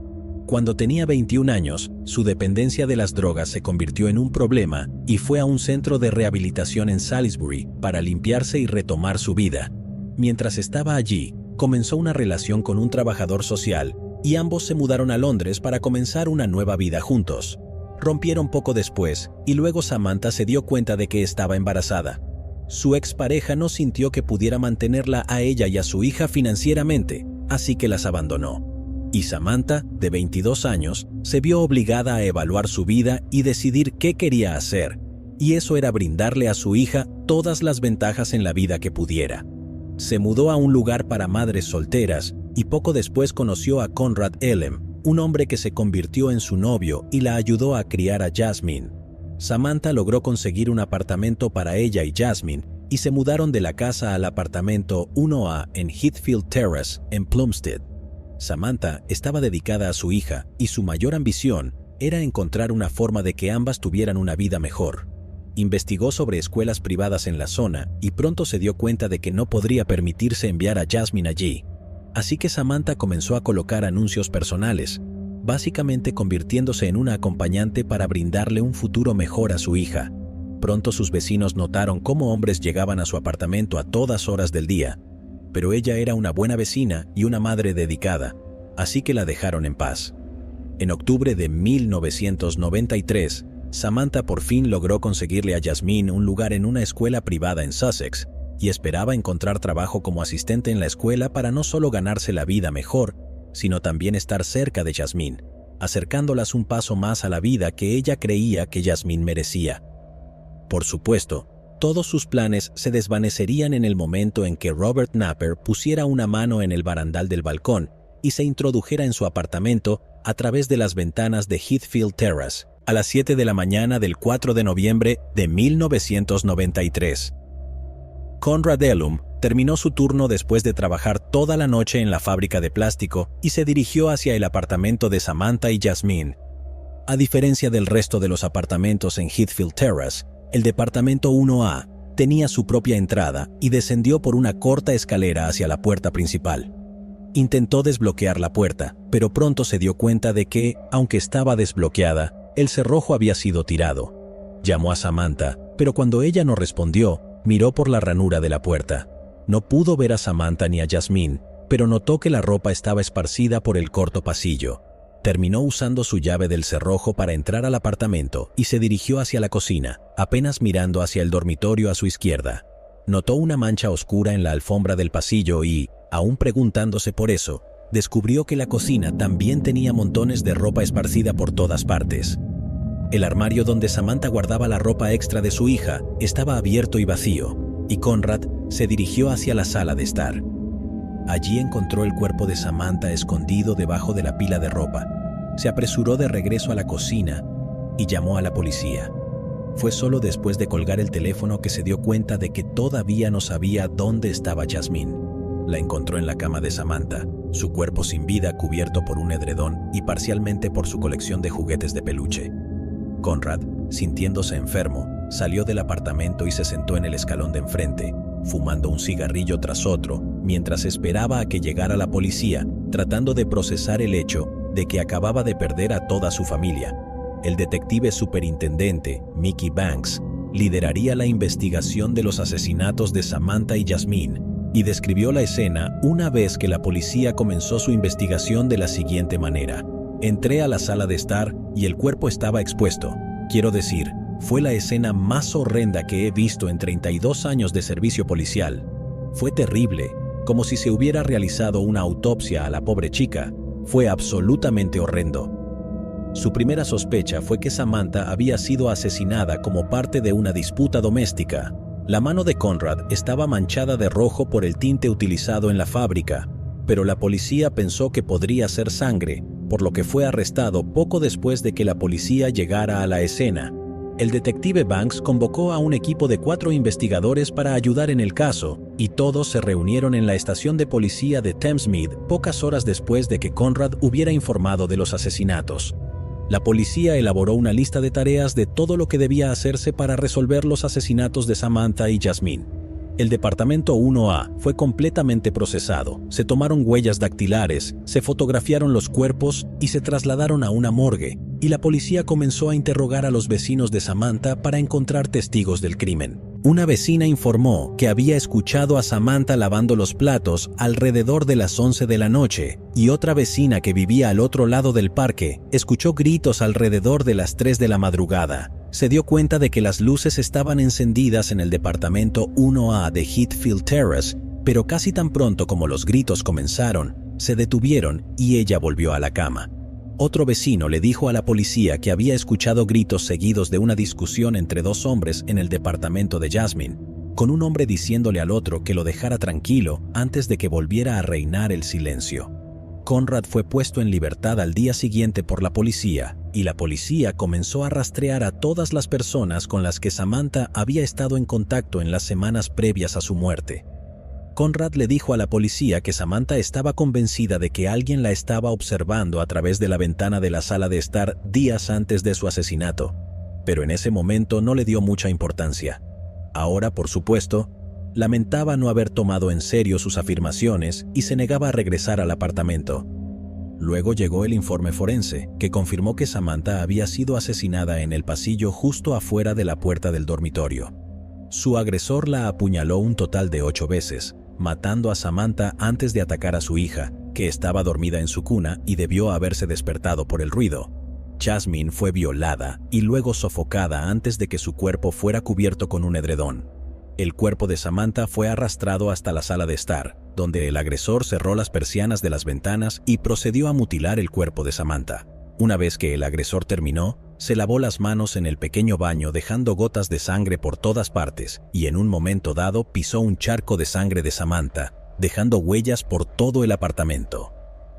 [SPEAKER 1] Cuando tenía 21 años, su dependencia de las drogas se convirtió en un problema y fue a un centro de rehabilitación en Salisbury para limpiarse y retomar su vida. Mientras estaba allí, comenzó una relación con un trabajador social y ambos se mudaron a Londres para comenzar una nueva vida juntos. Rompieron poco después y luego Samantha se dio cuenta de que estaba embarazada. Su expareja no sintió que pudiera mantenerla a ella y a su hija financieramente, así que las abandonó. Y Samantha, de 22 años, se vio obligada a evaluar su vida y decidir qué quería hacer, y eso era brindarle a su hija todas las ventajas en la vida que pudiera. Se mudó a un lugar para madres solteras y poco después conoció a Conrad Ellem, un hombre que se convirtió en su novio y la ayudó a criar a Jasmine. Samantha logró conseguir un apartamento para ella y Jasmine y se mudaron de la casa al apartamento 1A en Heathfield Terrace, en Plumstead. Samantha estaba dedicada a su hija y su mayor ambición era encontrar una forma de que ambas tuvieran una vida mejor. Investigó sobre escuelas privadas en la zona y pronto se dio cuenta de que no podría permitirse enviar a Jasmine allí. Así que Samantha comenzó a colocar anuncios personales, básicamente convirtiéndose en una acompañante para brindarle un futuro mejor a su hija. Pronto sus vecinos notaron cómo hombres llegaban a su apartamento a todas horas del día, pero ella era una buena vecina y una madre dedicada, así que la dejaron en paz. En octubre de 1993, Samantha por fin logró conseguirle a Jasmine un lugar en una escuela privada en Sussex, y esperaba encontrar trabajo como asistente en la escuela para no solo ganarse la vida mejor, sino también estar cerca de Jasmine, acercándolas un paso más a la vida que ella creía que Jasmine merecía. Por supuesto, todos sus planes se desvanecerían en el momento en que Robert Napper pusiera una mano en el barandal del balcón y se introdujera en su apartamento a través de las ventanas de Heathfield Terrace, a las 7 de la mañana del 4 de noviembre de 1993. Conrad Ellem terminó su turno después de trabajar toda la noche en la fábrica de plástico y se dirigió hacia el apartamento de Samantha y Jasmine. A diferencia del resto de los apartamentos en Heathfield Terrace, el departamento 1A tenía su propia entrada y descendió por una corta escalera hacia la puerta principal. Intentó desbloquear la puerta, pero pronto se dio cuenta de que, aunque estaba desbloqueada, el cerrojo había sido tirado. Llamó a Samantha, pero cuando ella no respondió, miró por la ranura de la puerta. No pudo ver a Samantha ni a Jasmine, pero notó que la ropa estaba esparcida por el corto pasillo. Terminó usando su llave del cerrojo para entrar al apartamento y se dirigió hacia la cocina, apenas mirando hacia el dormitorio a su izquierda. Notó una mancha oscura en la alfombra del pasillo y, aún preguntándose por eso, descubrió que la cocina también tenía montones de ropa esparcida por todas partes. El armario donde Samantha guardaba la ropa extra de su hija estaba abierto y vacío, y Conrad se dirigió hacia la sala de estar. Allí encontró el cuerpo de Samantha escondido debajo de la pila de ropa. Se apresuró de regreso a la cocina, y llamó a la policía. Fue solo después de colgar el teléfono que se dio cuenta de que todavía no sabía dónde estaba Jasmine. La encontró en la cama de Samantha, su cuerpo sin vida cubierto por un edredón y parcialmente por su colección de juguetes de peluche. Conrad, sintiéndose enfermo, salió del apartamento y se sentó en el escalón de enfrente, fumando un cigarrillo tras otro, mientras esperaba a que llegara la policía, tratando de procesar el hecho de que acababa de perder a toda su familia. El detective superintendente, Mickey Banks, lideraría la investigación de los asesinatos de Samantha y Jasmine, y describió la escena una vez que la policía comenzó su investigación de la siguiente manera. Entré a la sala de estar y el cuerpo estaba expuesto. Quiero decir, fue la escena más horrenda que he visto en 32 años de servicio policial. Fue terrible, como si se hubiera realizado una autopsia a la pobre chica. Fue absolutamente horrendo. Su primera sospecha fue que Samantha había sido asesinada como parte de una disputa doméstica. La mano de Conrad estaba manchada de rojo por el tinte utilizado en la fábrica, pero la policía pensó que podría ser sangre, por lo que fue arrestado poco después de que la policía llegara a la escena. El detective Banks convocó a un equipo de 4 investigadores para ayudar en el caso, y todos se reunieron en la estación de policía de Thamesmead pocas horas después de que Conrad hubiera informado de los asesinatos. La policía elaboró una lista de tareas de todo lo que debía hacerse para resolver los asesinatos de Samantha y Jasmine. El departamento 1A fue completamente procesado, se tomaron huellas dactilares, se fotografiaron los cuerpos y se trasladaron a una morgue, y la policía comenzó a interrogar a los vecinos de Samantha para encontrar testigos del crimen. Una vecina informó que había escuchado a Samantha lavando los platos alrededor de las 11 de la noche, y otra vecina que vivía al otro lado del parque escuchó gritos alrededor de las 3 de la madrugada. Se dio cuenta de que las luces estaban encendidas en el departamento 1A de Heathfield Terrace, pero casi tan pronto como los gritos comenzaron, se detuvieron y ella volvió a la cama. Otro vecino le dijo a la policía que había escuchado gritos seguidos de una discusión entre 2 hombres en el departamento de Jasmine, con un hombre diciéndole al otro que lo dejara tranquilo antes de que volviera a reinar el silencio. Conrad fue puesto en libertad al día siguiente por la policía, y la policía comenzó a rastrear a todas las personas con las que Samantha había estado en contacto en las semanas previas a su muerte. Conrad le dijo a la policía que Samantha estaba convencida de que alguien la estaba observando a través de la ventana de la sala de estar días antes de su asesinato, pero en ese momento no le dio mucha importancia. Ahora, por supuesto, lamentaba no haber tomado en serio sus afirmaciones y se negaba a regresar al apartamento. Luego llegó el informe forense, que confirmó que Samantha había sido asesinada en el pasillo justo afuera de la puerta del dormitorio. Su agresor la apuñaló un total de 8 veces, matando a Samantha antes de atacar a su hija, que estaba dormida en su cuna y debió haberse despertado por el ruido. Jasmine fue violada y luego sofocada antes de que su cuerpo fuera cubierto con un edredón. El cuerpo de Samantha fue arrastrado hasta la sala de estar, donde el agresor cerró las persianas de las ventanas y procedió a mutilar el cuerpo de Samantha. Una vez que el agresor terminó, se lavó las manos en el pequeño baño dejando gotas de sangre por todas partes y en un momento dado pisó un charco de sangre de Samantha, dejando huellas por todo el apartamento.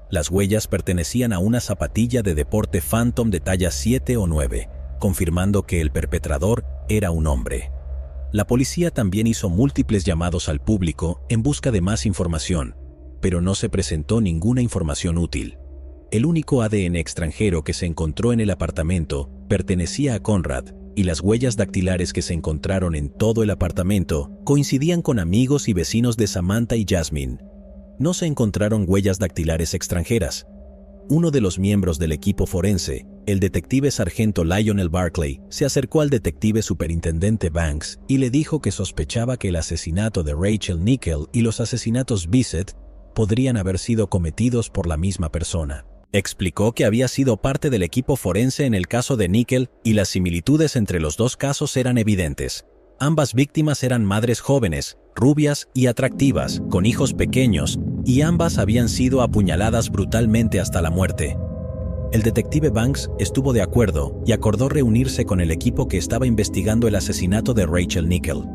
[SPEAKER 1] Las huellas pertenecían a una zapatilla de deporte Phantom de talla 7 o 9, confirmando que el perpetrador era un hombre. La policía también hizo múltiples llamados al público en busca de más información, pero no se presentó ninguna información útil. El único ADN extranjero que se encontró en el apartamento pertenecía a Conrad, y las huellas dactilares que se encontraron en todo el apartamento coincidían con amigos y vecinos de Samantha y Jasmine. No se encontraron huellas dactilares extranjeras. Uno de los miembros del equipo forense, el detective sargento Lionel Barclay, se acercó al detective superintendente Banks y le dijo que sospechaba que el asesinato de Rachel Nickel y los asesinatos Bissett podrían haber sido cometidos por la misma persona. Explicó que había sido parte del equipo forense en el caso de Nickel y las similitudes entre los 2 casos eran evidentes. Ambas víctimas eran madres jóvenes, rubias y atractivas, con hijos pequeños, y ambas habían sido apuñaladas brutalmente hasta la muerte. El detective Banks estuvo de acuerdo y acordó reunirse con el equipo que estaba investigando el asesinato de Rachel Nickel.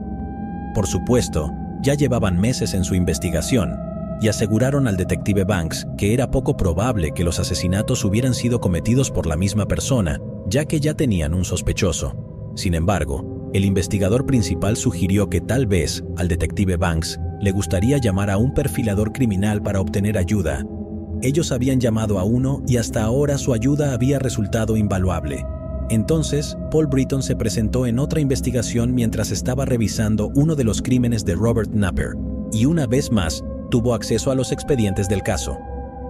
[SPEAKER 1] Por supuesto, ya llevaban meses en su investigación, y aseguraron al detective Banks que era poco probable que los asesinatos hubieran sido cometidos por la misma persona, ya que ya tenían un sospechoso. Sin embargo, el investigador principal sugirió que tal vez al detective Banks le gustaría llamar a un perfilador criminal para obtener ayuda. Ellos habían llamado a uno y hasta ahora su ayuda había resultado invaluable. Entonces, Paul Britton se presentó en otra investigación mientras estaba revisando uno de los crímenes de Robert Napper, y una vez más, tuvo acceso a los expedientes del caso.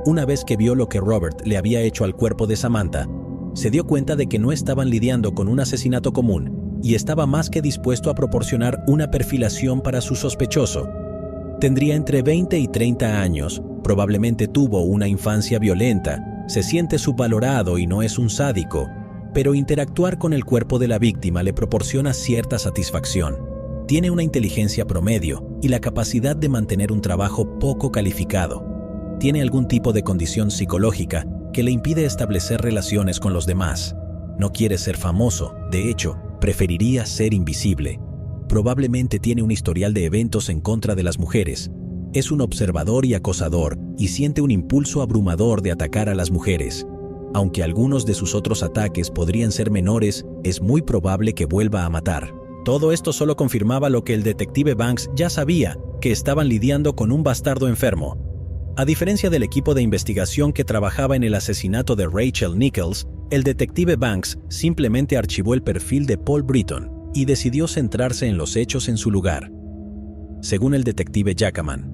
[SPEAKER 1] Una vez que vio lo que Robert le había hecho al cuerpo de Samantha, se dio cuenta de que no estaban lidiando con un asesinato común, y estaba más que dispuesto a proporcionar una perfilación para su sospechoso. Tendría entre 20 y 30 años, probablemente tuvo una infancia violenta, se siente subvalorado y no es un sádico, pero interactuar con el cuerpo de la víctima le proporciona cierta satisfacción. Tiene una inteligencia promedio y la capacidad de mantener un trabajo poco calificado. Tiene algún tipo de condición psicológica que le impide establecer relaciones con los demás. No quiere ser famoso, de hecho, preferiría ser invisible. Probablemente tiene un historial de eventos en contra de las mujeres. Es un observador y acosador y siente un impulso abrumador de atacar a las mujeres. Aunque algunos de sus otros ataques podrían ser menores, es muy probable que vuelva a matar. Todo esto solo confirmaba lo que el detective Banks ya sabía, que estaban lidiando con un bastardo enfermo. A diferencia del equipo de investigación que trabajaba en el asesinato de Rachel Nichols, el detective Banks simplemente archivó el perfil de Paul Britton y decidió centrarse en los hechos en su lugar. Según el detective Jackman,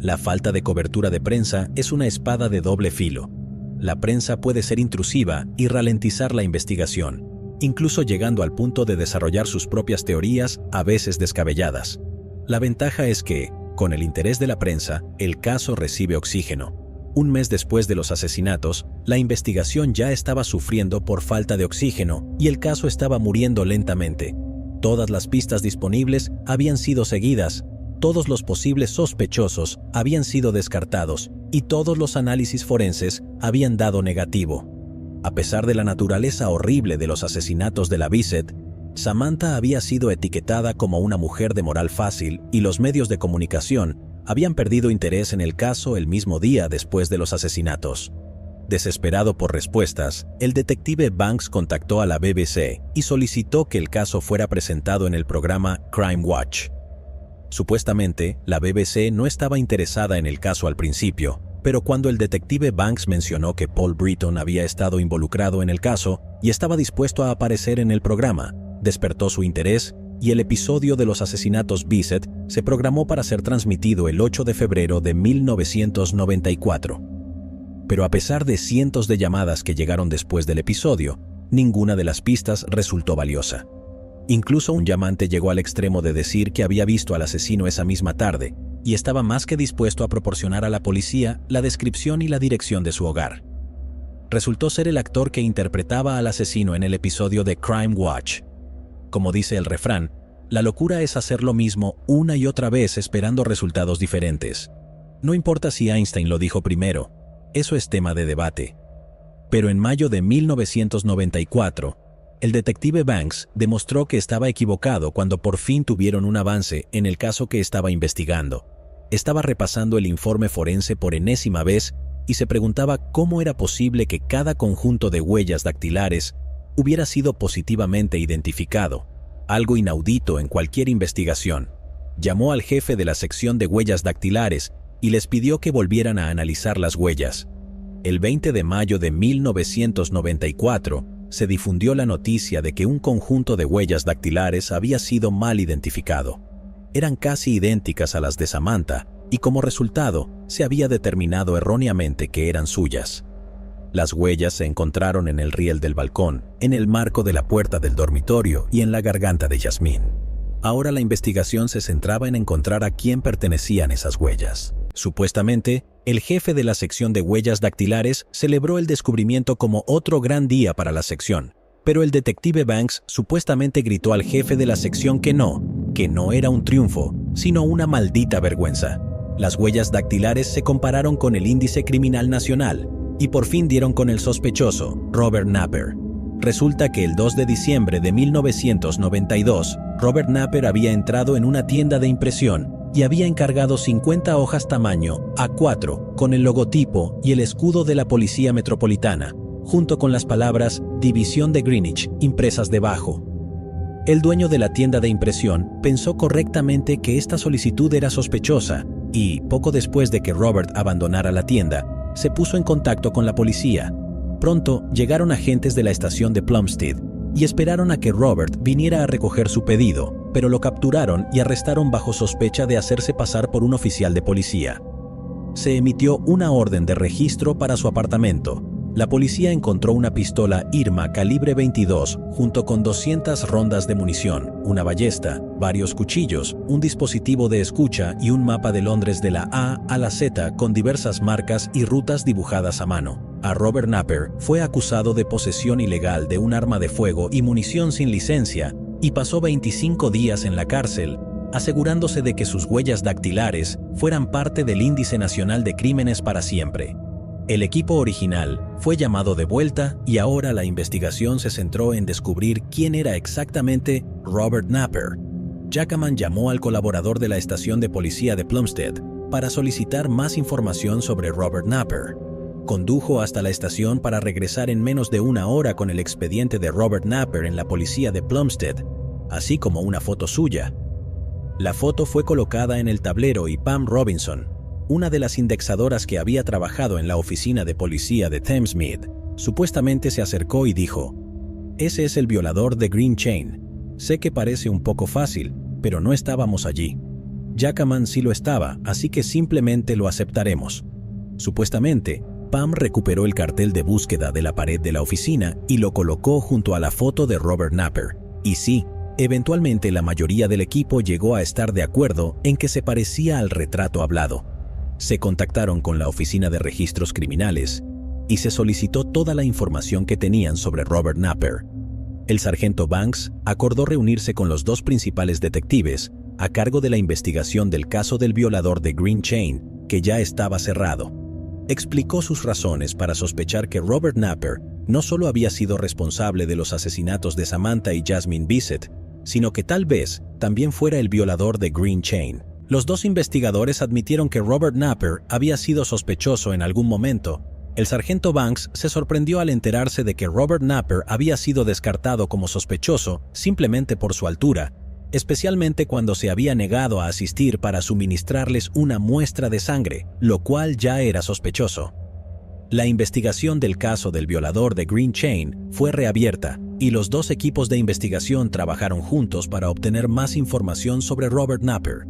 [SPEAKER 1] la falta de cobertura de prensa es una espada de doble filo. La prensa puede ser intrusiva y ralentizar la investigación, incluso llegando al punto de desarrollar sus propias teorías, a veces descabelladas. La ventaja es que, con el interés de la prensa, el caso recibe oxígeno. Un mes después de los asesinatos, la investigación ya estaba sufriendo por falta de oxígeno y el caso estaba muriendo lentamente. Todas las pistas disponibles habían sido seguidas, todos los posibles sospechosos habían sido descartados y todos los análisis forenses habían dado negativo. A pesar de la naturaleza horrible de los asesinatos de la Bissett, Samantha había sido etiquetada como una mujer de moral fácil y los medios de comunicación habían perdido interés en el caso el mismo día después de los asesinatos. Desesperado por respuestas, el detective Banks contactó a la BBC y solicitó que el caso fuera presentado en el programa Crime Watch. Supuestamente, la BBC no estaba interesada en el caso al principio, pero cuando el detective Banks mencionó que Paul Britton había estado involucrado en el caso y estaba dispuesto a aparecer en el programa, despertó su interés y el episodio de los asesinatos Bissett se programó para ser transmitido el 8 de febrero de 1994. Pero a pesar de cientos de llamadas que llegaron después del episodio, ninguna de las pistas resultó valiosa. Incluso un llamante llegó al extremo de decir que había visto al asesino esa misma tarde y estaba más que dispuesto a proporcionar a la policía la descripción y la dirección de su hogar. Resultó ser el actor que interpretaba al asesino en el episodio de Crime Watch. Como dice el refrán, la locura es hacer lo mismo una y otra vez esperando resultados diferentes. No importa si Einstein lo dijo primero, eso es tema de debate. Pero en mayo de 1994, el detective Banks demostró que estaba equivocado cuando por fin tuvieron un avance en el caso que estaba investigando. Estaba repasando el informe forense por enésima vez y se preguntaba cómo era posible que cada conjunto de huellas dactilares hubiera sido positivamente identificado, algo inaudito en cualquier investigación. Llamó al jefe de la sección de huellas dactilares y les pidió que volvieran a analizar las huellas. El 20 de mayo de 1994, se difundió la noticia de que un conjunto de huellas dactilares había sido mal identificado. Eran casi idénticas a las de Samantha y como resultado se había determinado erróneamente que eran suyas. Las huellas se encontraron en el riel del balcón, en el marco de la puerta del dormitorio y en la garganta de Yasmín. Ahora la investigación se centraba en encontrar a quién pertenecían esas huellas. Supuestamente, el jefe de la sección de huellas dactilares celebró el descubrimiento como otro gran día para la sección, pero el detective Banks supuestamente gritó al jefe de la sección que no era un triunfo, sino una maldita vergüenza. Las huellas dactilares se compararon con el índice criminal nacional y por fin dieron con el sospechoso, Robert Napper. Resulta que el 2 de diciembre de 1992, Robert Napper había entrado en una tienda de impresión y había encargado 50 hojas tamaño A4 con el logotipo y el escudo de la Policía Metropolitana, junto con las palabras División de Greenwich impresas debajo. El dueño de la tienda de impresión pensó correctamente que esta solicitud era sospechosa y, poco después de que Robert abandonara la tienda, se puso en contacto con la policía. Pronto llegaron agentes de la estación de Plumstead y esperaron a que Robert viniera a recoger su pedido, pero lo capturaron y arrestaron bajo sospecha de hacerse pasar por un oficial de policía. Se emitió una orden de registro para su apartamento. La policía encontró una pistola Irma calibre 22 junto con 200 rondas de munición, una ballesta, varios cuchillos, un dispositivo de escucha y un mapa de Londres de la A a la Z con diversas marcas y rutas dibujadas a mano. A Robert Napper fue acusado de posesión ilegal de un arma de fuego y munición sin licencia y pasó 25 días en la cárcel, asegurándose de que sus huellas dactilares fueran parte del Índice Nacional de Crímenes para siempre. El equipo original fue llamado de vuelta y ahora la investigación se centró en descubrir quién era exactamente Robert Napper. Jackman llamó al colaborador de la estación de policía de Plumstead para solicitar más información sobre Robert Napper. Condujo hasta la estación para regresar en menos de una hora con el expediente de Robert Napper en la policía de Plumstead, así como una foto suya. La foto fue colocada en el tablero y Pam Robinson, una de las indexadoras que había trabajado en la oficina de policía de Thamesmead, supuestamente se acercó y dijo: «Ese es el violador de Green Chain. Sé que parece un poco fácil, pero no estábamos allí. Jackman sí lo estaba, así que simplemente lo aceptaremos». Supuestamente, Pam recuperó el cartel de búsqueda de la pared de la oficina y lo colocó junto a la foto de Robert Napper. Y sí, eventualmente la mayoría del equipo llegó a estar de acuerdo en que se parecía al retrato hablado. Se contactaron con la Oficina de Registros Criminales y se solicitó toda la información que tenían sobre Robert Napper. El sargento Banks acordó reunirse con los dos principales detectives a cargo de la investigación del caso del violador de Green Chain, que ya estaba cerrado. Explicó sus razones para sospechar que Robert Napper no solo había sido responsable de los asesinatos de Samantha y Jasmine Bissett, sino que tal vez también fuera el violador de Green Chain. Los dos investigadores admitieron que Robert Napper había sido sospechoso en algún momento. El sargento Banks se sorprendió al enterarse de que Robert Napper había sido descartado como sospechoso simplemente por su altura, especialmente cuando se había negado a asistir para suministrarles una muestra de sangre, lo cual ya era sospechoso. La investigación del caso del violador de Green Chain fue reabierta y los dos equipos de investigación trabajaron juntos para obtener más información sobre Robert Napper.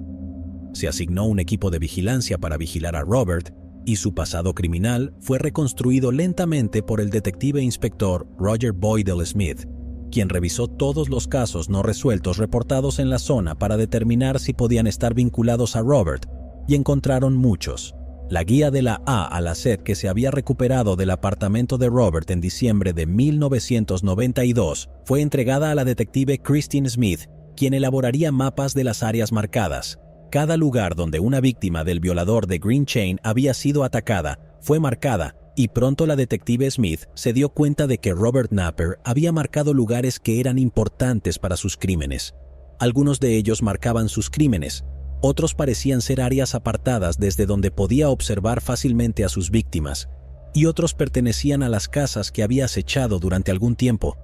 [SPEAKER 1] Se asignó un equipo de vigilancia para vigilar a Robert y su pasado criminal fue reconstruido lentamente por el detective inspector Roger Boydell Smith, quien revisó todos los casos no resueltos reportados en la zona para determinar si podían estar vinculados a Robert, y encontraron muchos. La guía de la A a la Z que se había recuperado del apartamento de Robert en diciembre de 1992 fue entregada a la detective Christine Smith, quien elaboraría mapas de las áreas marcadas. Cada lugar donde una víctima del violador de Green Chain había sido atacada fue marcada, y pronto la detective Smith se dio cuenta de que Robert Napper había marcado lugares que eran importantes para sus crímenes. Algunos de ellos marcaban sus crímenes, otros parecían ser áreas apartadas desde donde podía observar fácilmente a sus víctimas, y otros pertenecían a las casas que había acechado durante algún tiempo.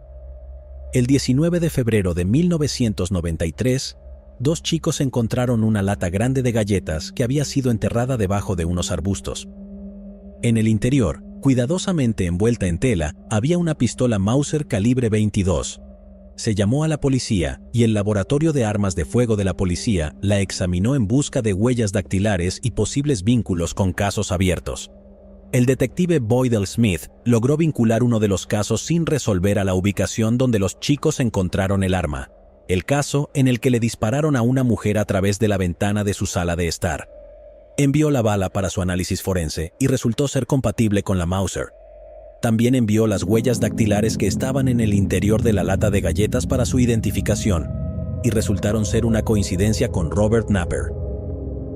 [SPEAKER 1] El 19 de febrero de 1993, dos chicos encontraron una lata grande de galletas que había sido enterrada debajo de unos arbustos. En el interior, cuidadosamente envuelta en tela, había una pistola Mauser calibre 22. Se llamó a la policía y el laboratorio de armas de fuego de la policía la examinó en busca de huellas dactilares y posibles vínculos con casos abiertos. El detective Boydell Smith logró vincular uno de los casos sin resolver a la ubicación donde los chicos encontraron el arma, el caso en el que le dispararon a una mujer a través de la ventana de su sala de estar. Envió la bala para su análisis forense y resultó ser compatible con la Mauser. También envió las huellas dactilares que estaban en el interior de la lata de galletas para su identificación, y resultaron ser una coincidencia con Robert Napper.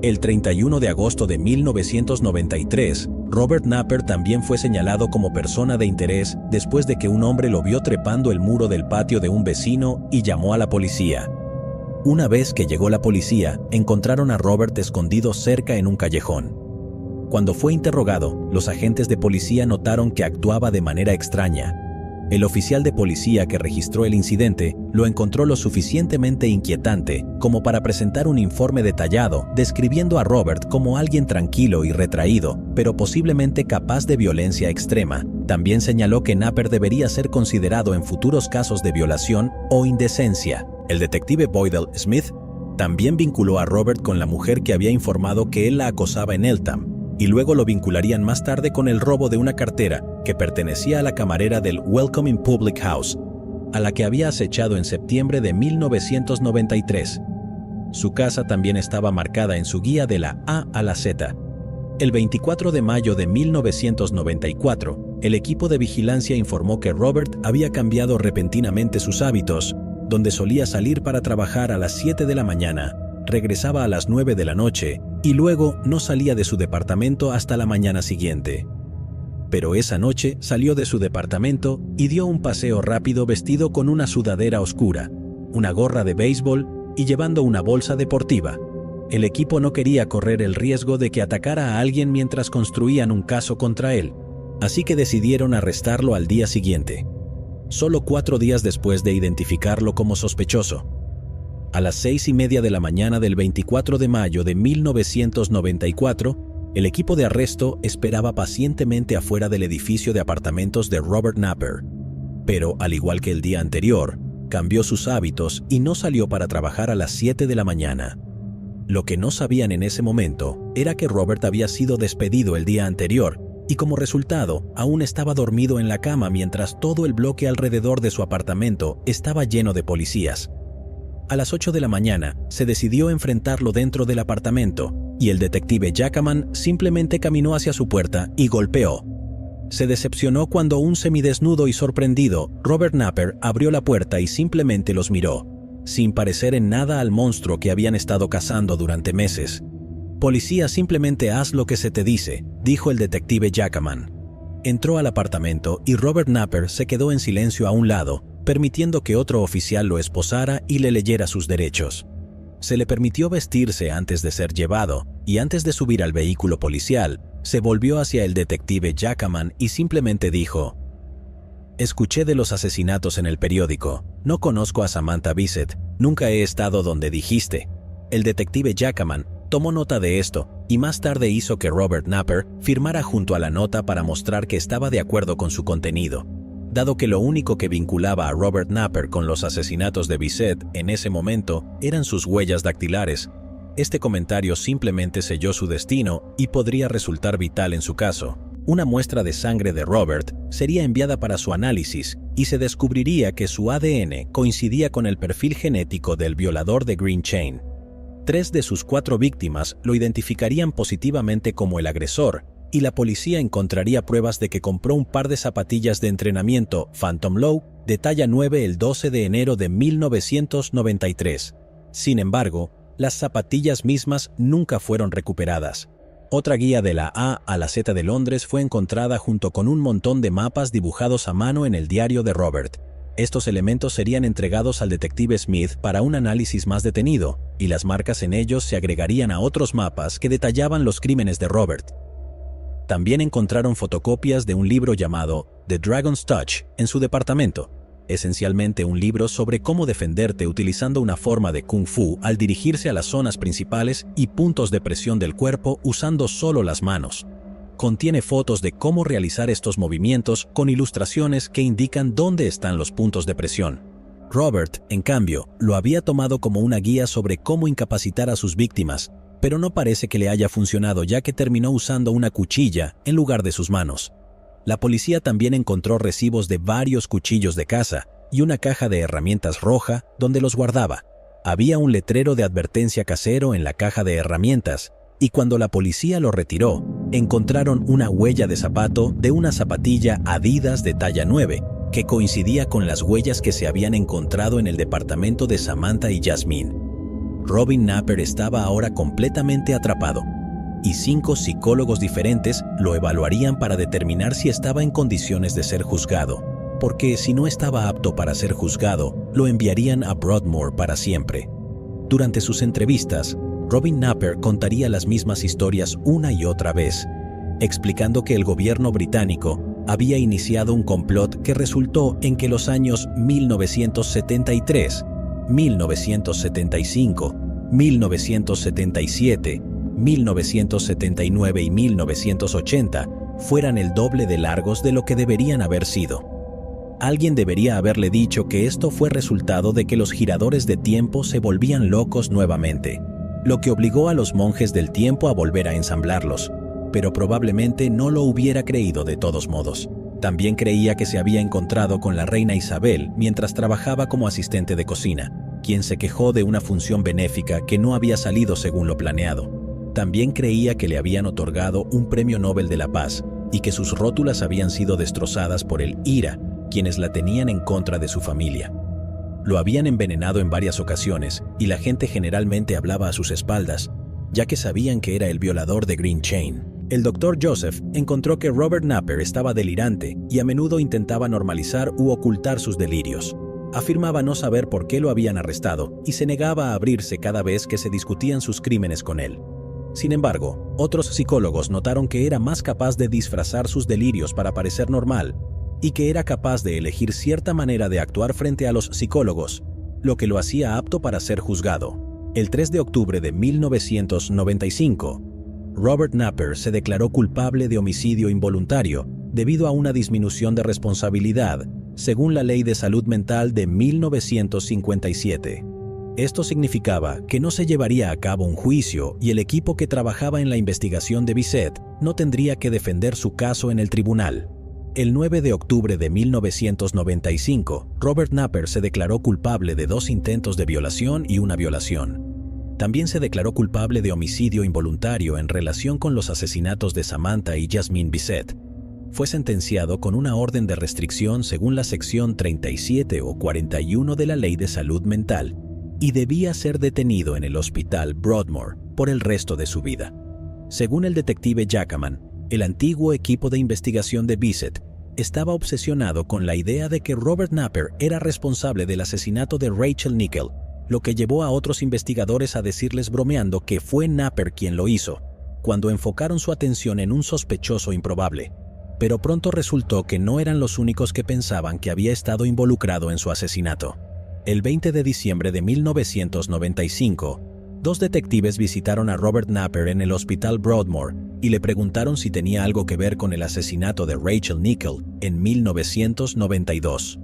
[SPEAKER 1] El 31 de agosto de 1993, Robert Napper también fue señalado como persona de interés después de que un hombre lo vio trepando el muro del patio de un vecino y llamó a la policía. Una vez que llegó la policía, encontraron a Robert escondido cerca en un callejón. Cuando fue interrogado, los agentes de policía notaron que actuaba de manera extraña. El oficial de policía que registró el incidente lo encontró lo suficientemente inquietante como para presentar un informe detallado describiendo a Robert como alguien tranquilo y retraído, pero posiblemente capaz de violencia extrema. También señaló que Napper debería ser considerado en futuros casos de violación o indecencia. El detective Boydell Smith también vinculó a Robert con la mujer que había informado que él la acosaba en Eltham, y luego lo vincularían más tarde con el robo de una cartera que pertenecía a la camarera del Welcoming Public House, a la que había acechado en septiembre de 1993. Su casa también estaba marcada en su guía de la A a la Z. El 24 de mayo de 1994, el equipo de vigilancia informó que Robert había cambiado repentinamente sus hábitos, donde solía salir para trabajar a las 7 de la mañana, regresaba a las 9 de la noche y luego no salía de su departamento hasta la mañana siguiente. Pero esa noche salió de su departamento y dio un paseo rápido vestido con una sudadera oscura, una gorra de béisbol y llevando una bolsa deportiva. El equipo no quería correr el riesgo de que atacara a alguien mientras construían un caso contra él, así que decidieron arrestarlo al día siguiente, solo 4 días después de identificarlo como sospechoso. A las 6:30 de la mañana del 24 de mayo de 1994, el equipo de arresto esperaba pacientemente afuera del edificio de apartamentos de Robert Napper. Pero, al igual que el día anterior, cambió sus hábitos y no salió para trabajar a las 7 de la mañana. Lo que no sabían en ese momento era que Robert había sido despedido el día anterior y como resultado aún estaba dormido en la cama mientras todo el bloque alrededor de su apartamento estaba lleno de policías. A las 8 de la mañana se decidió enfrentarlo dentro del apartamento y el detective Jackaman simplemente caminó hacia su puerta y golpeó. Se decepcionó cuando un semidesnudo y sorprendido Robert Napper abrió la puerta y simplemente los miró, sin parecer en nada al monstruo que habían estado cazando durante meses. «Policía, simplemente haz lo que se te dice», dijo el detective Jackaman. Entró al apartamento y Robert Napper se quedó en silencio a un lado, permitiendo que otro oficial lo esposara y le leyera sus derechos. Se le permitió vestirse antes de ser llevado, y antes de subir al vehículo policial, se volvió hacia el detective Jackaman y simplemente dijo: «Escuché de los asesinatos en el periódico. No conozco a Samantha Bissett. Nunca he estado donde dijiste». El detective Jackaman tomó nota de esto, y más tarde hizo que Robert Napper firmara junto a la nota para mostrar que estaba de acuerdo con su contenido. Dado que lo único que vinculaba a Robert Napper con los asesinatos de Bissett en ese momento eran sus huellas dactilares, este comentario simplemente selló su destino y podría resultar vital en su caso. Una muestra de sangre de Robert sería enviada para su análisis y se descubriría que su ADN coincidía con el perfil genético del violador de Green Chain. 3 de sus 4 víctimas lo identificarían positivamente como el agresor, y la policía encontraría pruebas de que compró un par de zapatillas de entrenamiento Phantom Low de talla 9 el 12 de enero de 1993. Sin embargo, las zapatillas mismas nunca fueron recuperadas. Otra guía de la A a la Z de Londres fue encontrada junto con un montón de mapas dibujados a mano en el diario de Robert. Estos elementos serían entregados al detective Smith para un análisis más detenido, y las marcas en ellos se agregarían a otros mapas que detallaban los crímenes de Robert. También encontraron fotocopias de un libro llamado The Dragon's Touch en su departamento, esencialmente un libro sobre cómo defenderte utilizando una forma de Kung Fu al dirigirse a las zonas principales y puntos de presión del cuerpo usando solo las manos. Contiene fotos de cómo realizar estos movimientos con ilustraciones que indican dónde están los puntos de presión. Robert, en cambio, lo había tomado como una guía sobre cómo incapacitar a sus víctimas, pero no parece que le haya funcionado ya que terminó usando una cuchilla en lugar de sus manos. La policía también encontró recibos de varios cuchillos de caza y una caja de herramientas roja donde los guardaba. Había un letrero de advertencia casero en la caja de herramientas, y cuando la policía lo retiró, encontraron una huella de zapato de una zapatilla Adidas de talla 9, que coincidía con las huellas que se habían encontrado en el departamento de Samantha y Jasmine. Robin Napper estaba ahora completamente atrapado, y 5 psicólogos diferentes lo evaluarían para determinar si estaba en condiciones de ser juzgado, porque si no estaba apto para ser juzgado, lo enviarían a Broadmoor para siempre. Durante sus entrevistas, Robin Napper contaría las mismas historias una y otra vez, explicando que el gobierno británico había iniciado un complot que resultó en que los años 1973, 1975, 1977, 1979 y 1980 fueran el doble de largos de lo que deberían haber sido. Alguien debería haberle dicho que esto fue resultado de que los giradores de tiempo se volvían locos nuevamente, lo que obligó a los monjes del tiempo a volver a ensamblarlos, pero probablemente no lo hubiera creído de todos modos. También creía que se había encontrado con la reina Isabel mientras trabajaba como asistente de cocina, quien se quejó de una función benéfica que no había salido según lo planeado. También creía que le habían otorgado un premio Nobel de la Paz y que sus rótulas habían sido destrozadas por el IRA, quienes la tenían en contra de su familia. Lo habían envenenado en varias ocasiones y la gente generalmente hablaba a sus espaldas, ya que sabían que era el violador de Green Chain. El Dr. Joseph encontró que Robert Napper estaba delirante y a menudo intentaba normalizar u ocultar sus delirios. Afirmaba no saber por qué lo habían arrestado y se negaba a abrirse cada vez que se discutían sus crímenes con él. Sin embargo, otros psicólogos notaron que era más capaz de disfrazar sus delirios para parecer normal y que era capaz de elegir cierta manera de actuar frente a los psicólogos, lo que lo hacía apto para ser juzgado. El 3 de octubre de 1995, Robert Napper se declaró culpable de homicidio involuntario debido a una disminución de responsabilidad, según la Ley de Salud Mental de 1957. Esto significaba que no se llevaría a cabo un juicio y el equipo que trabajaba en la investigación de Bissett no tendría que defender su caso en el tribunal. El 9 de octubre de 1995, Robert Napper se declaró culpable de 2 intentos de violación y una violación. También se declaró culpable de homicidio involuntario en relación con los asesinatos de Samantha y Jasmine Bissett. Fue sentenciado con una orden de restricción según la sección 37 o 41 de la Ley de Salud Mental y debía ser detenido en el hospital Broadmoor por el resto de su vida. Según el detective Jackman, el antiguo equipo de investigación de Bissett estaba obsesionado con la idea de que Robert Napper era responsable del asesinato de Rachel Nichol, lo que llevó a otros investigadores a decirles bromeando que fue Napper quien lo hizo, cuando enfocaron su atención en un sospechoso improbable. Pero pronto resultó que no eran los únicos que pensaban que había estado involucrado en su asesinato. El 20 de diciembre de 1995, 2 detectives visitaron a Robert Napper en el hospital Broadmoor y le preguntaron si tenía algo que ver con el asesinato de Rachel Nichol en 1992.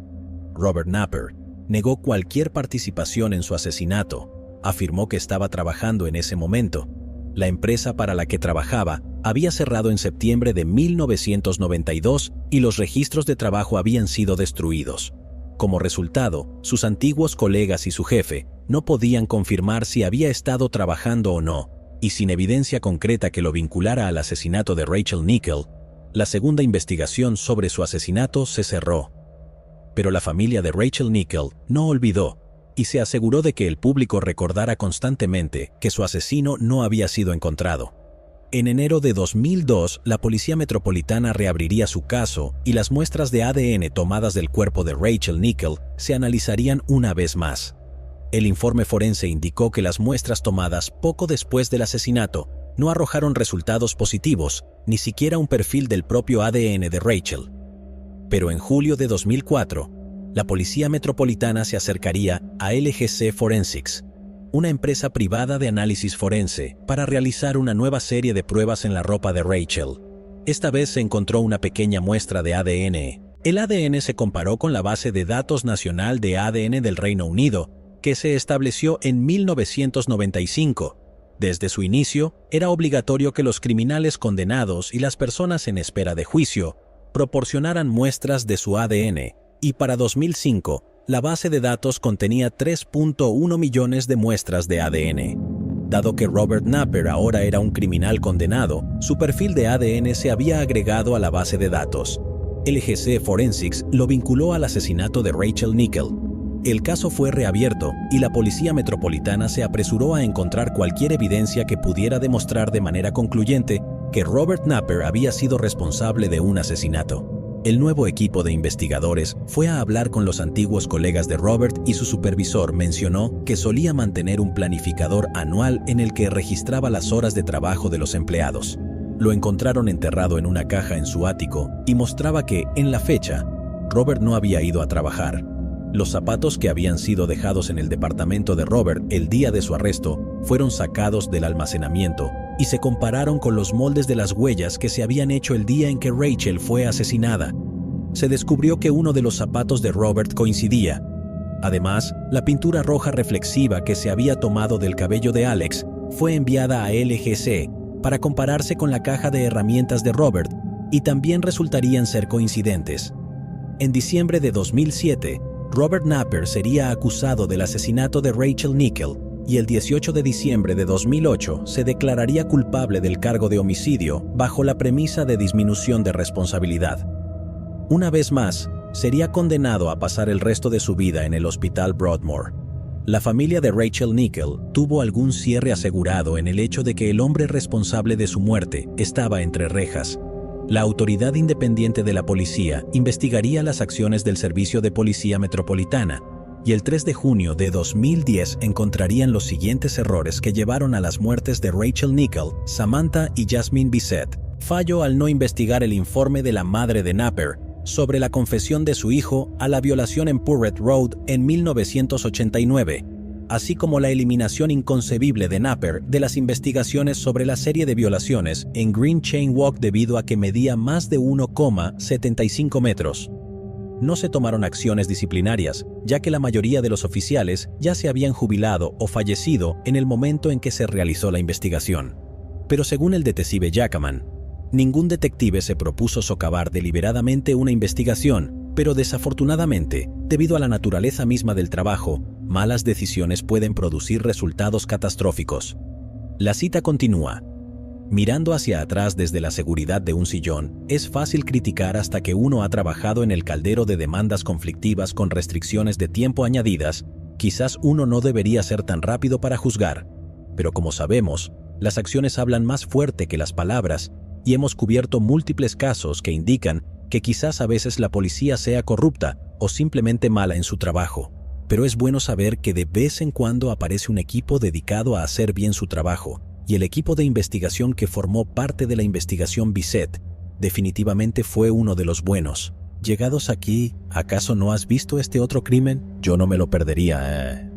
[SPEAKER 1] Robert Napper negó cualquier participación en su asesinato, afirmó que estaba trabajando en ese momento. La empresa para la que trabajaba había cerrado en septiembre de 1992 y los registros de trabajo habían sido destruidos. Como resultado, sus antiguos colegas y su jefe no podían confirmar si había estado trabajando o no, y sin evidencia concreta que lo vinculara al asesinato de Rachel Nichol, la segunda investigación sobre su asesinato se cerró. Pero la familia de Rachel Nichol no olvidó y se aseguró de que el público recordara constantemente que su asesino no había sido encontrado. En enero de 2002, la Policía Metropolitana reabriría su caso y las muestras de ADN tomadas del cuerpo de Rachel Nichol se analizarían una vez más. El informe forense indicó que las muestras tomadas poco después del asesinato no arrojaron resultados positivos, ni siquiera un perfil del propio ADN de Rachel. Pero en julio de 2004, la Policía Metropolitana se acercaría a LGC Forensics, una empresa privada de análisis forense, para realizar una nueva serie de pruebas en la ropa de Rachel. Esta vez se encontró una pequeña muestra de ADN. El ADN se comparó con la base de datos nacional de ADN del Reino Unido, que se estableció en 1995. Desde su inicio, era obligatorio que los criminales condenados y las personas en espera de juicio proporcionaran muestras de su ADN, y para 2005, la base de datos contenía 3.1 millones de muestras de ADN. Dado que Robert Napper ahora era un criminal condenado, su perfil de ADN se había agregado a la base de datos. LGC Forensics lo vinculó al asesinato de Rachel Nichol. El caso fue reabierto y la Policía Metropolitana se apresuró a encontrar cualquier evidencia que pudiera demostrar de manera concluyente que Robert Napper había sido responsable de un asesinato. El nuevo equipo de investigadores fue a hablar con los antiguos colegas de Robert y su supervisor mencionó que solía mantener un planificador anual en el que registraba las horas de trabajo de los empleados. Lo encontraron enterrado en una caja en su ático y mostraba que, en la fecha, Robert no había ido a trabajar. Los zapatos que habían sido dejados en el departamento de Robert el día de su arresto fueron sacados del almacenamiento y se compararon con los moldes de las huellas que se habían hecho el día en que Rachel fue asesinada. Se descubrió que uno de los zapatos de Robert coincidía. Además, la pintura roja reflexiva que se había tomado del cabello de Alex fue enviada a LGC para compararse con la caja de herramientas de Robert y también resultarían ser coincidentes. En diciembre de 2007, Robert Napper sería acusado del asesinato de Rachel Nickel y el 18 de diciembre de 2008 se declararía culpable del cargo de homicidio bajo la premisa de disminución de responsabilidad. Una vez más, sería condenado a pasar el resto de su vida en el Hospital Broadmoor. La familia de Rachel Nickel tuvo algún cierre asegurado en el hecho de que el hombre responsable de su muerte estaba entre rejas. La Autoridad Independiente de la Policía investigaría las acciones del Servicio de Policía Metropolitana y el 3 de junio de 2010 encontrarían los siguientes errores que llevaron a las muertes de Rachel Nickel, Samantha y Jasmine Bissett. Fallo al no investigar el informe de la madre de Napper sobre la confesión de su hijo a la violación en Purrett Road en 1989, así como la eliminación inconcebible de Napper de las investigaciones sobre la serie de violaciones en Green Chain Walk debido a que medía más de 1,75 metros. No se tomaron acciones disciplinarias, ya que la mayoría de los oficiales ya se habían jubilado o fallecido en el momento en que se realizó la investigación. Pero según el detective Jackman, ningún detective se propuso socavar deliberadamente una investigación, pero desafortunadamente, debido a la naturaleza misma del trabajo, malas decisiones pueden producir resultados catastróficos. La cita continúa. Mirando hacia atrás desde la seguridad de un sillón, es fácil criticar hasta que uno ha trabajado en el caldero de demandas conflictivas con restricciones de tiempo añadidas. Quizás uno no debería ser tan rápido para juzgar, pero como sabemos, las acciones hablan más fuerte que las palabras, y hemos cubierto múltiples casos que indican que quizás a veces la policía sea corrupta o simplemente mala en su trabajo. Pero es bueno saber que de vez en cuando aparece un equipo dedicado a hacer bien su trabajo, y el equipo de investigación que formó parte de la investigación Bissett definitivamente fue uno de los buenos. Llegados aquí, ¿acaso no has visto este otro crimen? Yo no me lo perdería,